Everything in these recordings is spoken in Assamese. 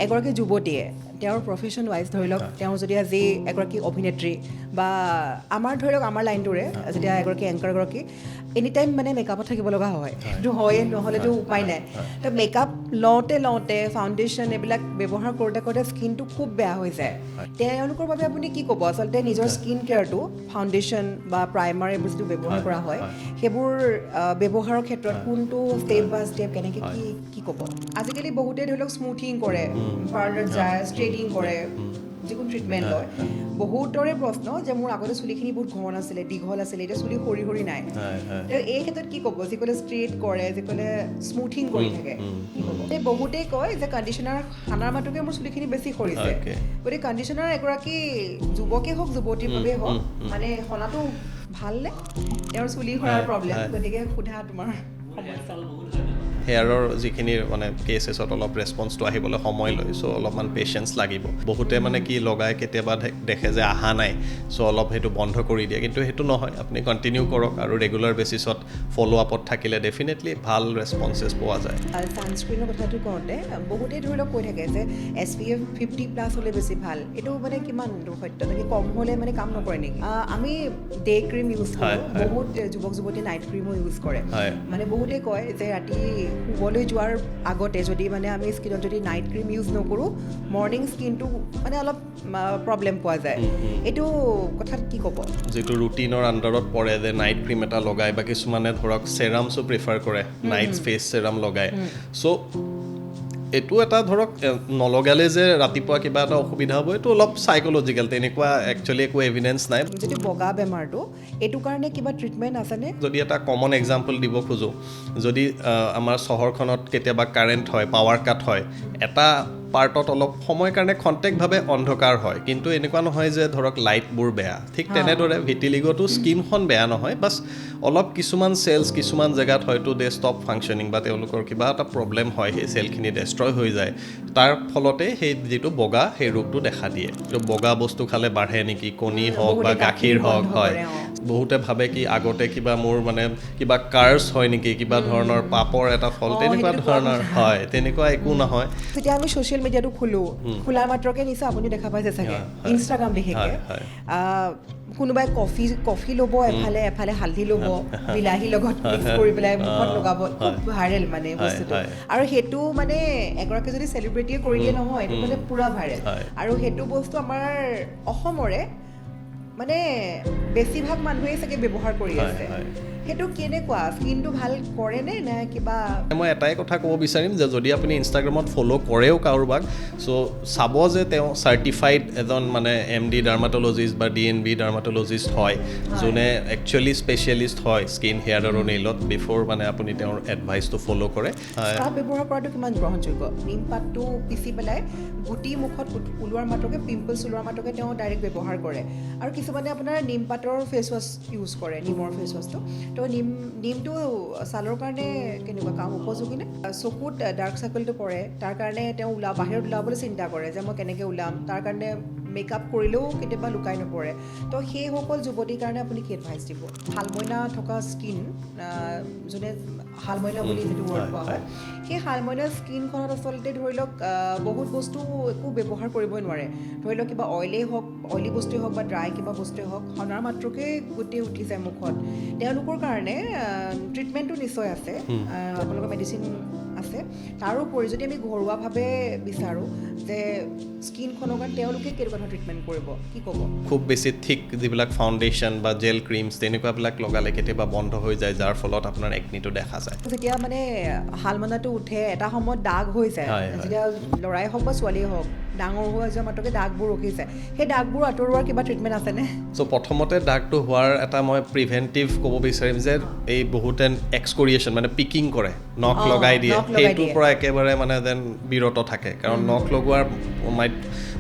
এগৰাকী যুৱতীয়ে তেওঁৰ প্ৰফেশ্যন ৱাইজ ধৰি লওক তেওঁ যদি আজি এগৰাকী অভিনেত্ৰী বা আমাৰ ধৰি লওক আমাৰ লাইনটোৰে যেতিয়া এগৰাকী এংকাৰগৰাকী এনি টাইম মানে মেকআপত থাকিব লগা হয় সেইটো হয়ে নহ'লেতো উপায় নাই তো মেকআপ লওঁতে ফাউণ্ডেশ্যন এইবিলাক ব্যৱহাৰ কৰোঁতে স্কিনটো খুব বেয়া হৈ যায় তেওঁলোকৰ বাবে আপুনি কি ক'ব আচলতে নিজৰ স্কিন কেয়াৰটো ফাউণ্ডেশ্যন বা প্ৰাইমাৰ এইবোৰ যিটো ব্যৱহাৰ কৰা হয় সেইবোৰ ব্যৱহাৰৰ ক্ষেত্ৰত কোনটো ষ্টেপ বাই ষ্টেপ কেনেকৈ কি ক'ব আজিকালি বহুতে ধৰি লওক স্মুথিং কৰে পাৰ্লাৰ যায় ষ্ট্ৰেইটিং কৰে যিকোনো ট্ৰিটমেণ্ট লয় বহুতৰে প্ৰশ্ন যে মোৰ আগতে চুলিখিনি বহুত ঘন আছিলে দীঘল আছিলে এতিয়া চুলি সৰি নাই এই ক্ষেত্ৰত কি ক'ব যিসকলে ষ্ট্ৰেইট কৰে যিসকলে স্মুথিং কৰি থাকে কি ক'ব এই বহুতেই কয় যে কণ্ডিশ্যনাৰ সানাৰ মাত্ৰকে মোৰ চুলিখিনি বেছি সৰিছে গতিকে কণ্ডিশ্যনাৰ এগৰাকী যুৱকেই হওক যুৱতীৰ বাবেই হওক মানে সনাটো ভালনে তেওঁৰ চুলি সৰাৰ প্ৰব্লেম গতিকে সোধা তোমাৰ সমস্যা হেয়াৰৰ যিখিনি মানে কেচেছত অলপ ৰেছপন্সটো আহিবলৈ সময় লয় চ' অলপমান পেচেঞ্চ লাগিব বহুতে মানে কি লগাই কেতিয়াবা দেখে যে অহা নাই চ' অলপ সেইটো বন্ধ কৰি দিয়ে কিন্তু সেইটো নহয় আপুনি কণ্টিনিউ কৰক আৰু ৰেগুলাৰ বেচিছত ফ'ল' আপত থাকিলে ডেফিনেটলি ভাল ৰেছপন্সেছ পোৱা যায় ছানস্ক্ৰীনৰ কথাটো কওঁতে বহুতেই ধৰি লওক কৈ থাকে যে SPF 50+ হ'লে বেছি ভাল এইটো মানে কিমান সত্য নেকি কম হ'লে মানে কাম নকৰে নেকি আমি ডে ক্ৰীম ইউজ কৰোঁ বহুত যুৱক যুৱতী নাইট ক্ৰীমো ইউজ কৰে মানে বহুতে কয় যে ৰাতি শুবলৈ যোৱাৰ আগতে যদি মানে আমি স্কিনত যদি নাইট ক্ৰীম ইউজ নকৰোঁ মৰ্ণিং স্কিনটো মানে অলপ প্ৰব্লেম পোৱা যায় এইটো কথাত কি ক'ব যিটো ৰুটিনৰ আণ্ডাৰত পৰে যে নাইট ক্ৰীম এটা লগায় বা কিছুমানে ধৰক চেৰামছো প্ৰিফাৰ কৰে নাইট ফেচ চেৰাম লগায় চ' এইটো এটা ধৰক নলগালে যে ৰাতিপুৱা কিবা এটা অসুবিধা হ'ব এইটো অলপ চাইক'লজিকেল তেনেকুৱা একচুৱেলি একো এভিডেঞ্চ নাই যিটো বগা বেমাৰটো এইটো কাৰণে কিবা ট্ৰিটমেণ্ট আছেনে যদি এটা কমন এক্সাম্পল দিব খোজোঁ যদি আমাৰ চহৰখনত কেতিয়াবা কাৰেণ্ট হয় পাৱাৰ কাট হয় এটা পাৰ্টত অলপ সময়ৰ কাৰণে খন্তেকভাৱে অন্ধকাৰ হয় কিন্তু এনেকুৱা নহয় যে ধৰক লাইটবোৰ বেয়া ঠিক তেনেদৰে ভিটিলিগোটো স্কিনখন বেয়া নহয় বাছ অলপ কিছুমান চেলছ কিছুমান জেগাত হয়তো দে ষ্টপ ফাংচনিং বা তেওঁলোকৰ কিবা এটা প্ৰব্লেম হয় সেই চেলখিনি ডেষ্ট্ৰয় হৈ যায় তাৰ ফলতে সেই যিটো বগা সেই ৰোগটো দেখা দিয়ে তো বগা বস্তু খালে বাঢ়ে নেকি কণী হওক বা গাখীৰ হওক হয় বহুতে ভাবে কি আগতে কিবা মোৰ মানে কিবা কাৰ্ছ হয় নেকি কিবা ধৰণৰ পাপৰ এটা ফল তেনেকুৱা ধৰণৰ হয় তেনেকুৱা একো নহয় যেতিয়া আমি ছ'চিয়েল মিডিয়াটো খোলাৰ মাত্ৰকে নিশ্চয় আপুনি দেখা পাইছে চাগে ইনষ্টাগ্ৰাম বিশেষকৈ কোনোবাই কফি ল'ব এফালে হালধি ল'ব বিলাহীৰ লগত মিক্স কৰি পেলাই মুখত লগাব খুব ভাইৰেল মানে বস্তুটো আৰু সেইটো মানে এগৰাকী যদি চেলিব্ৰিটিয়ে কৰি দিয়ে নহয় এইটো মানে পুৰা ভাইৰেল আৰু সেইটো বস্তু আমাৰ অসমৰে মানে বেছিভাগ মানুহেই চাগে ব্যৱহাৰ কৰি আছে সেইটো কেনেকুৱা স্কিনটো ভাল কৰেনে নে কিবা মই এটাই কথা ক'ব বিচাৰিম যে যদি আপুনি ইনষ্টাগ্ৰামত ফ'ল' কৰেও কাৰোবাক চ' চাব যে তেওঁ চাৰ্টিফাইড এজন মানে MD ডাৰ্মাটলজিষ্ট বা DNB ডাৰ্মাটলজিষ্ট হয় যোনে একচুৱেলি স্পেচিয়েলিষ্ট হয় স্কিন হেয়াৰ আৰু নেইলত বিফ'ৰ মানে আপুনি তেওঁৰ এডভাইচটো ফ'ল' কৰে স্কাৰ্ফ ব্যৱহাৰ কৰাটো কিমান গ্ৰহণযোগ্য নিম পাতটো পিচি পেলাই গুটি মুখত ওলোৱাৰ মাত্ৰকে পিম্পলছ ওলোৱাৰ মাত্ৰকে তেওঁ ডাইৰেক্ট ব্যৱহাৰ কৰে আৰু কিছুমানে আপোনাৰ নিম পাতৰ ফেচ ৱাছ ইউজ কৰে নিমৰ ফেচ ৱাছটো তো নিমটো ছালৰ কাৰণে কেনেকুৱা কাম উপযোগী নে চকুত ডাৰ্ক চাৰ্কলটো পৰে তাৰ কাৰণে তেওঁ বাহিৰত ওলাবলৈ চিন্তা কৰে যে মই কেনেকৈ ওলাম তাৰ কাৰণে মেকআপ কৰিলেও কেতিয়াবা লুকাই নপৰে তো সেইসকল যুৱতীৰ কাৰণে আপুনি কি এডভাইচ দিব শালমইনা থকা স্কিন যোনে শালমইনা বুলি যিটো ৱৰ্ড কোৱা হয় সেই শালমইনা স্কিনখনত আচলতে ধৰি লওক বহুত বস্তু একো ব্যৱহাৰ কৰিবই নোৱাৰে ধৰি লওক কিবা অইলি বস্তুৱেই হওক বা ড্ৰাই কিবা বস্তুৱেই হওক সনাৰ মাত্ৰকে গোটেই উঠি যায় মুখত তেওঁলোকৰ কাৰণে ট্ৰিটমেণ্টটো নিশ্চয় আছে আপোনালোকৰ মেডিচিন আছে তাৰোপৰি যদি আমি ঘৰুৱাভাৱে বিচাৰোঁ যে স্কিনখনৰ কাৰণে তেওঁলোকে কেনেকুৱা ধৰণৰ ট্ৰিটমেণ্ট কৰিব কি ক'ব খুব বেছি থিক যিবিলাক ফাউণ্ডেশ্যন বা জেল ক্ৰীমছ তেনেকুৱাবিলাক লগালে কেতিয়াবা বন্ধ হৈ যায় যাৰ ফলত আপোনাৰ একনিটো দেখা যায় যেতিয়া মানে শালমইনাটো উঠে এটা সময়ত দাগ হৈ যায় যেতিয়া ল'ৰাই হওক বা ছোৱালীয়ে হওক ডাঙৰ হৈ যোৱা মাত্ৰকে দাগবোৰ ৰখি যায় সেই দাগবোৰ আঁতৰোৱাৰ কিবা ট্ৰিটমেণ্ট আছেনে চ' প্ৰথমতে দাগটো হোৱাৰ এটা মই প্ৰিভেণ্টিভ ক'ব বিচাৰিম যে এই বহুতে এক্সকৰিয়েশ্যন মানে পিকিং কৰে নখ লগাই দিয়ে সেইটোৰ পৰা একেবাৰে মানে যেন বিৰত থাকে কাৰণ নখ লগোৱাৰ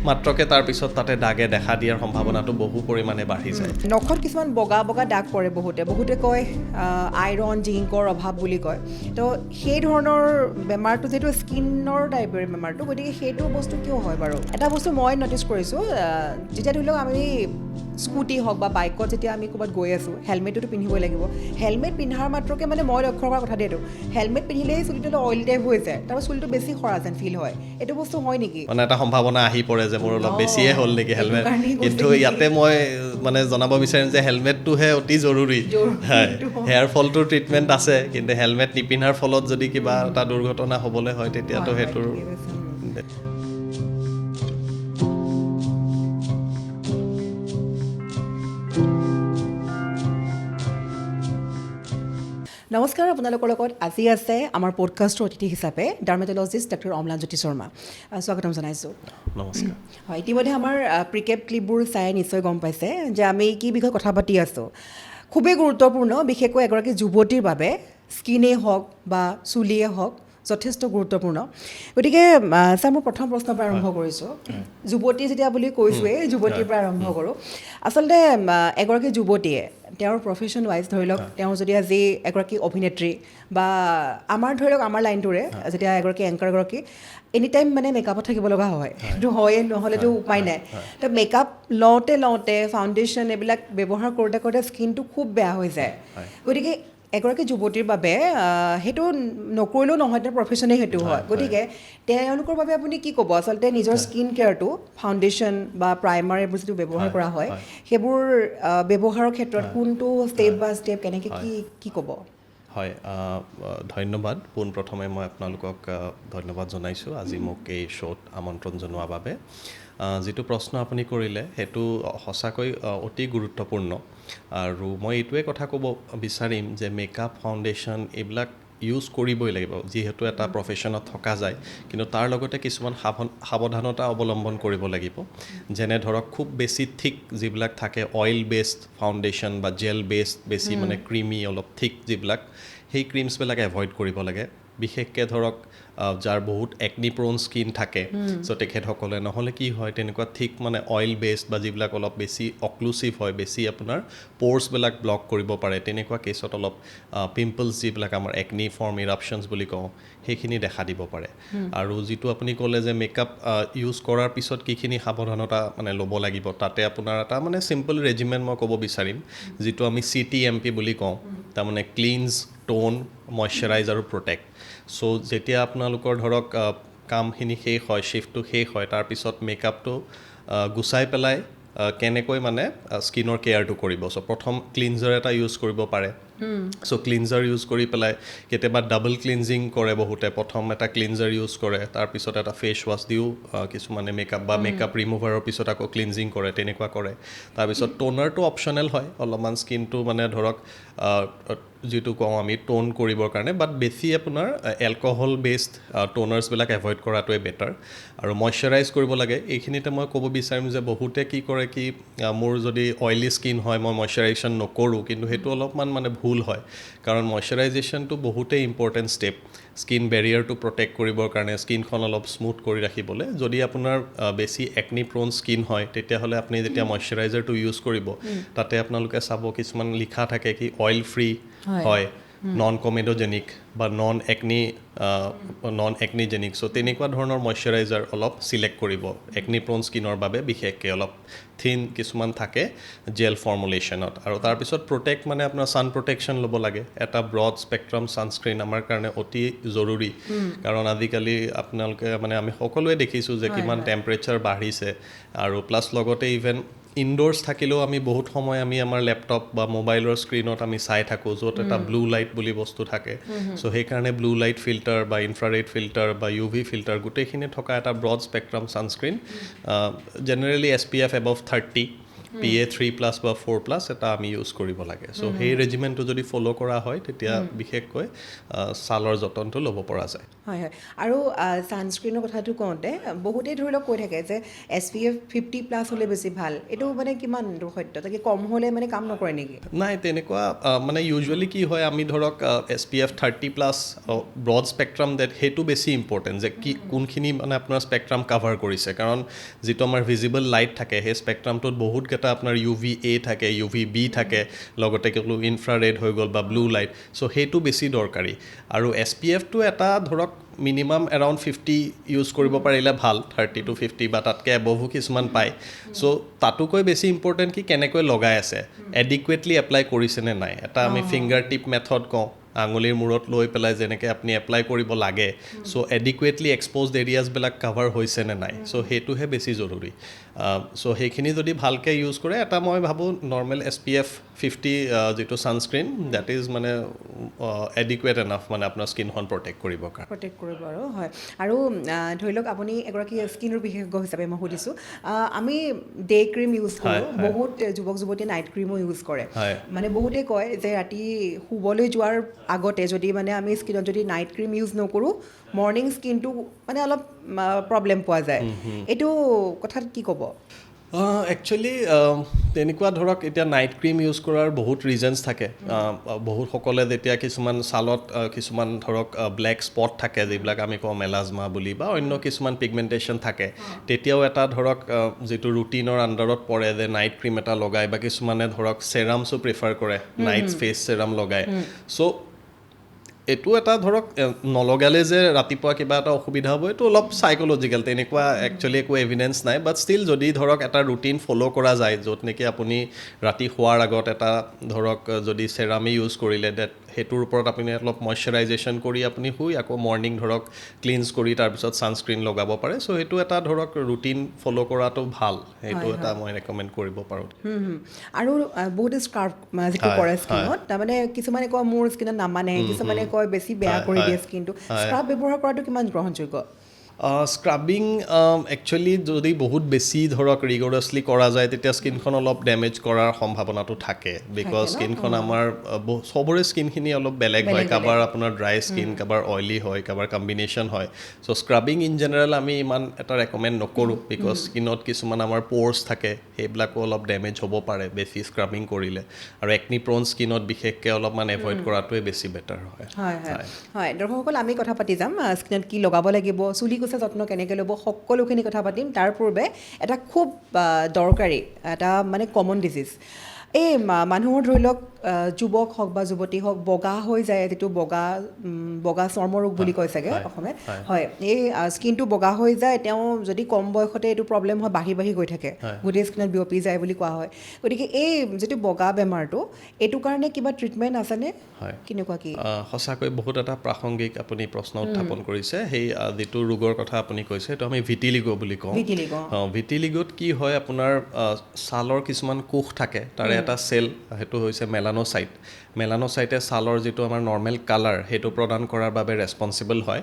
মাত্ৰকে তাৰপিছত তাতে দাগে দেখা দিয়াৰ সম্ভাৱনাটো বহু পৰিমাণে বাঢ়ি যায় নখত কিছুমান বগা দাগ পৰে বহুতে কয় আইৰণ জিংকৰ অভাৱ বুলি কয় তো সেই ধৰণৰ বেমাৰটো যিটো স্কিনৰ টাইপৰ বেমাৰটো গতিকে সেইটো বস্তু কিয় হয় বাৰু এটা বস্তু মই ন'টিছ কৰিছোঁ যেতিয়া ধৰি লওক আমি স্কুটি হওক বা বাইকত যেতিয়া আমি ক'ৰবাত গৈ আছোঁ হেলমেটটোতো পিন্ধিবই লাগিব হেলমেট পিন্ধাৰ মাত্ৰকে মানে মই লক্ষ্য কৰাৰ কথা দেই এইটো হেলমেট পিন্ধিলেই চুলিটো অইলি অইল টাইপ হৈ যায় তাৰপৰা চুলিটো বেছি সৰা যেন ফিল হয় এইটো বস্তু হয় নেকি মানে এটা সম্ভাৱনা আহি পৰে যে মোৰ অলপ বেছিয়ে হ'ল নেকি হেলমেট কাৰণেই গৈছে কিন্তু নেকি? ইয়াতে মই মানে জনাব বিচাৰিম যে হেলমেটটোহে অতি জৰুৰী হয় এইটো হয়। হেয়াৰ ফলটোৰ ট্ৰিটমেণ্ট আছে কিন্তু হেলমেট নিপিন্ধাৰ ফলত যদি কিবা এটা দুৰ্ঘটনা হ'বলৈ হয় তেতিয়াতো হয়, সেইটোৰ ঠিকেই কৈছে। নমস্কাৰ আপোনালোকৰ লগত আজি আছে আমাৰ পডকাষ্টৰ অতিথি হিচাপে ডাৰ্মেটলজিষ্ট ডক্টৰ অম্লানজ্যোতি শৰ্মা স্বাগতম জনাইছোঁ নমস্কাৰ হয় ইতিমধ্যে আমাৰ প্ৰিকেপ ক্লিপবোৰ চাই নিশ্চয় গম পাইছে যে আমি কি বিষয়ে কথা পাতি আছোঁ খুবেই গুৰুত্বপূৰ্ণ বিশেষকৈ এগৰাকী যুৱতীৰ বাবে স্কিনেই হওক বা চুলিয়ে হওক যথেষ্ট গুৰুত্বপূৰ্ণ গতিকে ছাৰ মই প্ৰথম প্ৰশ্নৰ পৰা আৰম্ভ কৰিছোঁ যুৱতী যেতিয়া বুলি কৈছোঁৱেই যুৱতীৰ পৰা আৰম্ভ কৰোঁ আচলতে এগৰাকী যুৱতীয়ে তেওঁৰ প্ৰফেশ্যন ৱাইজ ধৰি লওক তেওঁ যদি আজি এগৰাকী অভিনেত্ৰী বা আমাৰ ধৰি লওক আমাৰ লাইনটোৰে যেতিয়া এগৰাকী এংকাৰগৰাকী এনি টাইম মানে মেকআপত থাকিব লগা হয় সেইটো হয়ে নহ'লেতো উপায় নাই তো মেকআপ লওঁতে ফাউণ্ডেশ্যন এইবিলাক ব্যৱহাৰ কৰোঁতে স্কিনটো খুব বেয়া হৈ যায় গতিকে এগৰাকী যুৱতীৰ বাবে সেইটো নকৰিলেও নহয় তেওঁৰ প্ৰফেশ্যনেই সেইটো হয় গতিকে তেওঁলোকৰ বাবে আপুনি কি ক'ব আচলতে নিজৰ স্কিন কেয়াৰটো ফাউণ্ডেশ্যন বা প্ৰাইমাৰ এইবোৰ যিটো ব্যৱহাৰ কৰা হয় সেইবোৰ ব্যৱহাৰৰ ক্ষেত্ৰত কোনটো ষ্টেপ বাই ষ্টেপ কেনেকৈ কি ক'ব হয় ধন্যবাদ পোনপ্ৰথমে মই আপোনালোকক ধন্যবাদ জনাইছোঁ আজি মোক এই শ্ব'ত আমন্ত্ৰণ জনোৱাৰ বাবে যিটো প্ৰশ্ন আপুনি কৰিলে সেইটো সঁচাকৈ অতি গুৰুত্বপূৰ্ণ আৰু মই এইটোৱে কথা ক'ব বিচাৰিম যে মেকআপ ফাউণ্ডেশ্যন এইবিলাক ইউজ কৰিবই লাগিব যিহেতু এটা প্ৰফেশ্যনত থকা যায় কিন্তু তাৰ লগতে কিছুমান সাৱধানতা অৱলম্বন কৰিব লাগিব যেনে ধৰক খুব বেছি থিক যিবিলাক থাকে অইল বেছড ফাউণ্ডেশ্যন বা জেল বেছড বেছি মানে ক্ৰিমি অলপ থিক যিবিলাক সেই ক্ৰীমছবিলাক এভইড কৰিব লাগে বিশেষকৈ ধৰক যাৰ বহুত একনি প্ৰ'ন স্কিন থাকে চ' তেখেতসকলে নহ'লে কি হয় তেনেকুৱা থিক মানে অইল বেছড বা যিবিলাক অলপ বেছি অক্লুচিভ হয় বেছি আপোনাৰ প'ৰ্ছবিলাক ব্লক কৰিব পাৰে তেনেকুৱা কেছত অলপ পিম্পলছ যিবিলাক আমাৰ একনি ফৰ্ম ইৰাপশ্যনছ বুলি কওঁ সেইখিনি দেখা দিব পাৰে আৰু যিটো আপুনি ক'লে যে মেকআপ ইউজ কৰাৰ পিছত কিখিনি সাৱধানতা মানে ল'ব লাগিব তাতে আপোনাৰ এটা মানে চিম্পল ৰেজিমেণ্ট মই ক'ব বিচাৰিম যিটো আমি CTMP বুলি কওঁ তাৰমানে ক্লিনজ টোন মইশ্চাৰাইজ আৰু প্ৰটেক্ট চ' যেতিয়া আপোনালোকৰ ধৰক কামখিনি শেষ হয় শ্বিফ্টটো শেষ হয় তাৰপিছত মেকআপটো গুচাই পেলাই কেনেকৈ মানে স্কিনৰ কেয়াৰটো কৰিব চ' প্ৰথম ক্লিনজাৰ এটা ইউজ কৰিব পাৰে চ' ক্লিনজাৰ ইউজ কৰি পেলাই কেতিয়াবা ডাবল ক্লিনজিং কৰে বহুতে প্ৰথম এটা ক্লিনজাৰ ইউজ কৰে তাৰপিছত এটা ফেচ ৱাছ দিও কিছুমানে মেকআপ বা মেকআপ ৰিমুভাৰৰ পিছত আকৌ ক্লিনজিং কৰে তেনেকুৱা কৰে তাৰপিছত টোনাৰটো অপশ্যনেল হয় অলপমান স্কিনটো মানে ধৰক যিটো কওঁ আমি টোন কৰিবৰ কাৰণে বাট বেছি আপোনাৰ এলকহল বেছড টোনাৰ্ছবিলাক এভইড কৰাটোৱে বেটাৰ আৰু মইশ্চাৰাইজ কৰিব লাগে এইখিনিতে মই ক'ব বিচাৰিম যে বহুতে কি কৰে কি মোৰ যদি অইলি স্কিন হয় মই মইশ্চাৰাইজেশ্যন নকৰোঁ কিন্তু সেইটো অলপমান মানে ভুল হয় কাৰণ মইশ্চাৰাইজেশ্যনটো বহুতেই ইম্পৰ্টেণ্ট ষ্টেপ স্কিন বেৰিয়াৰটো প্ৰটেক্ট কৰিবৰ কাৰণে স্কিনখন অলপ স্মুথ কৰি ৰাখিবলৈ যদি আপোনাৰ বেছি একনি প্ৰ'ন স্কিন হয় তেতিয়াহ'লে আপুনি যেতিয়া মইশ্চাৰাইজাৰটো ইউজ কৰিব তাতে আপোনালোকে চাব কিছুমান লিখা থাকে কি অইল ফ্ৰী হয় নন কমেডোজেনিক বা নন একনিজেনিক চ' তেনেকুৱা ধৰণৰ মইশ্চাৰাইজাৰ অলপ চিলেক্ট কৰিব একনি প্ৰ'ন স্কিনৰ বাবে বিশেষকৈ অলপ থিন কিছুমান থাকে জেল ফৰ্মুলেশ্যনত আৰু তাৰপিছত প্ৰটেক্ট মানে আপোনাৰ ছান প্ৰটেকশ্যন ল'ব লাগে এটা ব্ৰড স্পেক্ট্ৰাম ছানস্ক্ৰীন আমাৰ কাৰণে অতি জৰুৰী কাৰণ আজিকালি আপোনালোকে মানে আমি সকলোৱে দেখিছোঁ যে কিমান টেম্পাৰেচাৰ বাঢ়িছে আৰু প্লাছ লগতে ইভেন ইনড'ৰ্ছ থাকিলেও আমি বহুত সময় আমি আমাৰ লেপটপ বা মোবাইলৰ স্ক্ৰীণত আমি চাই থাকোঁ য'ত এটা ব্লু লাইট বুলি বস্তু থাকে চ' সেইকাৰণে ব্লু লাইট ফিল্টাৰ বা ইনফ্ৰাৰেড ফিল্টাৰ বা UV ফিল্টাৰ গোটেইখিনি থকা এটা broad spectrum sunscreen generally SPF above 30 PA 3+ বা 4+ এটা আমি ইউজ কৰিব লাগে চ' সেই ৰেজিমেণ্টটো যদি ফ'ল' কৰা হয় তেতিয়া বিশেষকৈ ছালৰ যতনটো ল'ব পৰা যায় হয় আৰু ছানস্ক্ৰীনৰ কথাটো কওঁতে বহুতেই ধৰি লওক কৈ থাকে যে SPF 50+ হ'লে বেছি ভাল এইটো মানে কিমান সত্য তাকে কম হ'লে মানে কাম নকৰে নেকি নাই তেনেকুৱা মানে ইউজুৱেলি কি হয় আমি ধৰক SPF 30+ ব্ৰড স্পেক্ট্ৰাম সেইটো বেছি ইম্পৰ্টেণ্ট যে কি কোনখিনি মানে আপোনাৰ স্পেক্ট্ৰাম কাভাৰ কৰিছে কাৰণ যিটো আমাৰ ভিজিবল লাইট থাকে সেই স্পেক্ট্ৰামটোত বহুতকেইটা আপোনাৰ UVA থাকে UVB থাকে লগতে কেৱল ইনফ্ৰাৰেড হৈ গ'ল বা ব্লু লাইট চ' সেইটো বেছি দৰকাৰী আৰু SPFটো এটা ধৰক মিনিমাম এৰাউণ্ড 50 ইউজ কৰিব পাৰিলে ভাল 30 to 50 বা তাতকৈ এবভো কিছুমান পায় চ' তাতোকৈ বেছি ইম্পৰ্টেণ্ট কি কেনেকৈ লগাই আছে এডিকুৱেটলি এপ্লাই কৰিছেনে নাই এটা আমি ফিংগাৰ টিপ মেথড কওঁ আঙুলিৰ মূৰত লৈ পেলাই যেনেকৈ আপুনি এপ্লাই কৰিব লাগে চ' এডিকুৱেটলি এক্সপ'জড এৰিয়াছবিলাক কাভাৰ হৈছে নে নাই চ' সেইটোহে বেছি জৰুৰী চ' সেইখিনি যদি ভালকৈ ইউজ কৰে এটা মই ভাবোঁ নৰ্মেল SPF 50 যিটো ছানস্ক্ৰীন ডেট ইজ মানে এডিকুৱেট এনাফ মানে আপোনাৰ স্কিনখন প্ৰটেক্ট কৰিবৰ কাৰণে প্ৰটেক্ট কৰিব আৰু হয় আৰু ধৰি লওক আপুনি এগৰাকী স্কিনৰ বিশেষজ্ঞ হিচাপে মই সুধিছোঁ আমি ডে ক্ৰীম ইউজ কৰোঁ বহুত যুৱক যুৱতীয়ে নাইট ক্ৰীমো ইউজ কৰে মানে বহুতে কয় যে ৰাতি শুবলৈ যোৱাৰ আগতে যদি মানে আমি স্কিনত যদি নাইট ক্ৰীম ইউজ নকৰোঁ মৰ্ণিং স্কিনটো মানে অলপ প্ৰব্লেম পোৱা যায় এইটো কথাত কি ক'ব একচুৱেলি তেনেকুৱা ধৰক এতিয়া নাইট ক্ৰীম ইউজ কৰাৰ বহুত ৰিজনছ থাকে বহুতসকলে যেতিয়া কিছুমান ছালত কিছুমান ধৰক ব্লেক স্পট থাকে যিবিলাক আমি কওঁ মেলাজমা বুলি বা অন্য কিছুমান পিগমেণ্টেশ্যন থাকে তেতিয়াও এটা ধৰক যিটো ৰুটিনৰ আণ্ডাৰত পৰে যে নাইট ক্ৰীম এটা লগায় বা কিছুমানে ধৰক চেৰামছো প্ৰিফাৰ কৰে নাইট ফেচ চেৰাম লগায় চ' এইটো এটা ধৰক নলগালে যে ৰাতিপুৱা কিবা এটা অসুবিধা হ'ব এইটো অলপ চাইক'লজিকেল তেনেকুৱা একচুৱেলি একো এভিডেঞ্চ নাই বাট ষ্টিল যদি ধৰক এটা ৰুটিন ফ'ল' কৰা যায় য'ত নেকি আপুনি ৰাতি শোৱাৰ আগত এটা ধৰক যদি চেৰামি ইউজ কৰিলে ডেট সেইটোৰ ওপৰত আপুনি অলপ মইশ্চাৰাইজেশ্যন কৰি আপুনি শুই আকৌ মৰ্ণিং ধৰক ক্লিনছ কৰি তাৰপিছত ছানস্ক্ৰীন লগাব পাৰে চ' সেইটো এটা ধৰক ৰুটিন ফ'ল' কৰাটো ভাল সেইটো এটা মই ৰেকমেণ্ড কৰিব পাৰোঁ আৰু বহুতে স্কাৰ্ফ যিটো কৰে স্কিনত তাৰমানে কিছুমানে কয় মোৰ স্কিনত নামানে কিছুমানে কয় বেছি বেয়া কৰি দিয়ে স্কিনটো স্ক্ৰাব ব্যৱহাৰ কৰাটো কিমান গ্ৰহণযোগ্য স্ক্ৰাবিং একচুৱেলি যদি বহুত বেছি ধৰক ৰিগৰাছলি কৰা যায় তেতিয়া স্কিনখন অলপ ডেমেজ কৰাৰ সম্ভাৱনাটো থাকে বিকজ স্কিনখন আমাৰ চবৰে স্কিনখিনি অলপ বেলেগ হয় কাৰোবাৰ আপোনাৰ ড্ৰাই স্কিন কাৰোবাৰ অইলি হয় কাৰোবাৰ কম্বিনেশ্যন হয় চ' স্ক্ৰাবিং ইন জেনেৰেল আমি ইমান এটা ৰেকমেণ্ড নকৰোঁ বিকজ স্কিনত কিছুমান আমাৰ প'ৰ্ছ থাকে সেইবিলাকো অলপ ডেমেজ হ'ব পাৰে বেছি স্ক্ৰাবিং কৰিলে আৰু একনি প্ৰ'ন স্কিনত বিশেষকৈ অলপমান এভইড কৰাটোৱে বেছি বেটাৰ হয় হয় দৰ্শকসকল আমি কথা পাতি যাম স্কিনত কি লগাব লাগিব চুলি যত্ন কেনেকৈ ল'ব সকলোখিনি কথা পাতিম তাৰ পূৰ্বে এটা খুব দৰকাৰী এটা মানে কমন ডিজিজ এই মানুহৰ ধৰি লওক যুৱক হওক বা যুৱতী হওক বগা হৈ যায় যিটো বগা চৰ্মৰোগ বুলি কয় চাগে অসমীয়াত হয় এই স্কিনটো বগা হৈ যায় তেওঁ যদি কম বয়সতে এইটো প্ৰব্লেম হয় বাঢ়ি গৈ থাকে গোটেই স্কিনত বিয়পি যায় বুলি কোৱা হয় গতিকে এই যিটো বগা বেমাৰটো এইটো কাৰণে কিবা ট্ৰিটমেণ্ট আছেনে কেনেকুৱা কি সঁচাকৈ বহুত এটা প্ৰাসংগিক আপুনি প্ৰশ্ন উত্থাপন কৰিছে সেই যিটো ৰোগৰ কথা আপুনি কৈছে সেইটো আমি ভিটিলিগো বুলি কওঁ ভিটিলিগোত কি হয় আপোনাৰ ছালৰ কিছুমান কোষ থাকে তাৰে এটা চেল সেইটো হৈছে মেলানোচাইটে ছালৰ যিটো আমাৰ নৰ্মেল কালাৰ সেইটো প্ৰদান কৰাৰ বাবে ৰেছপনচিবল হয়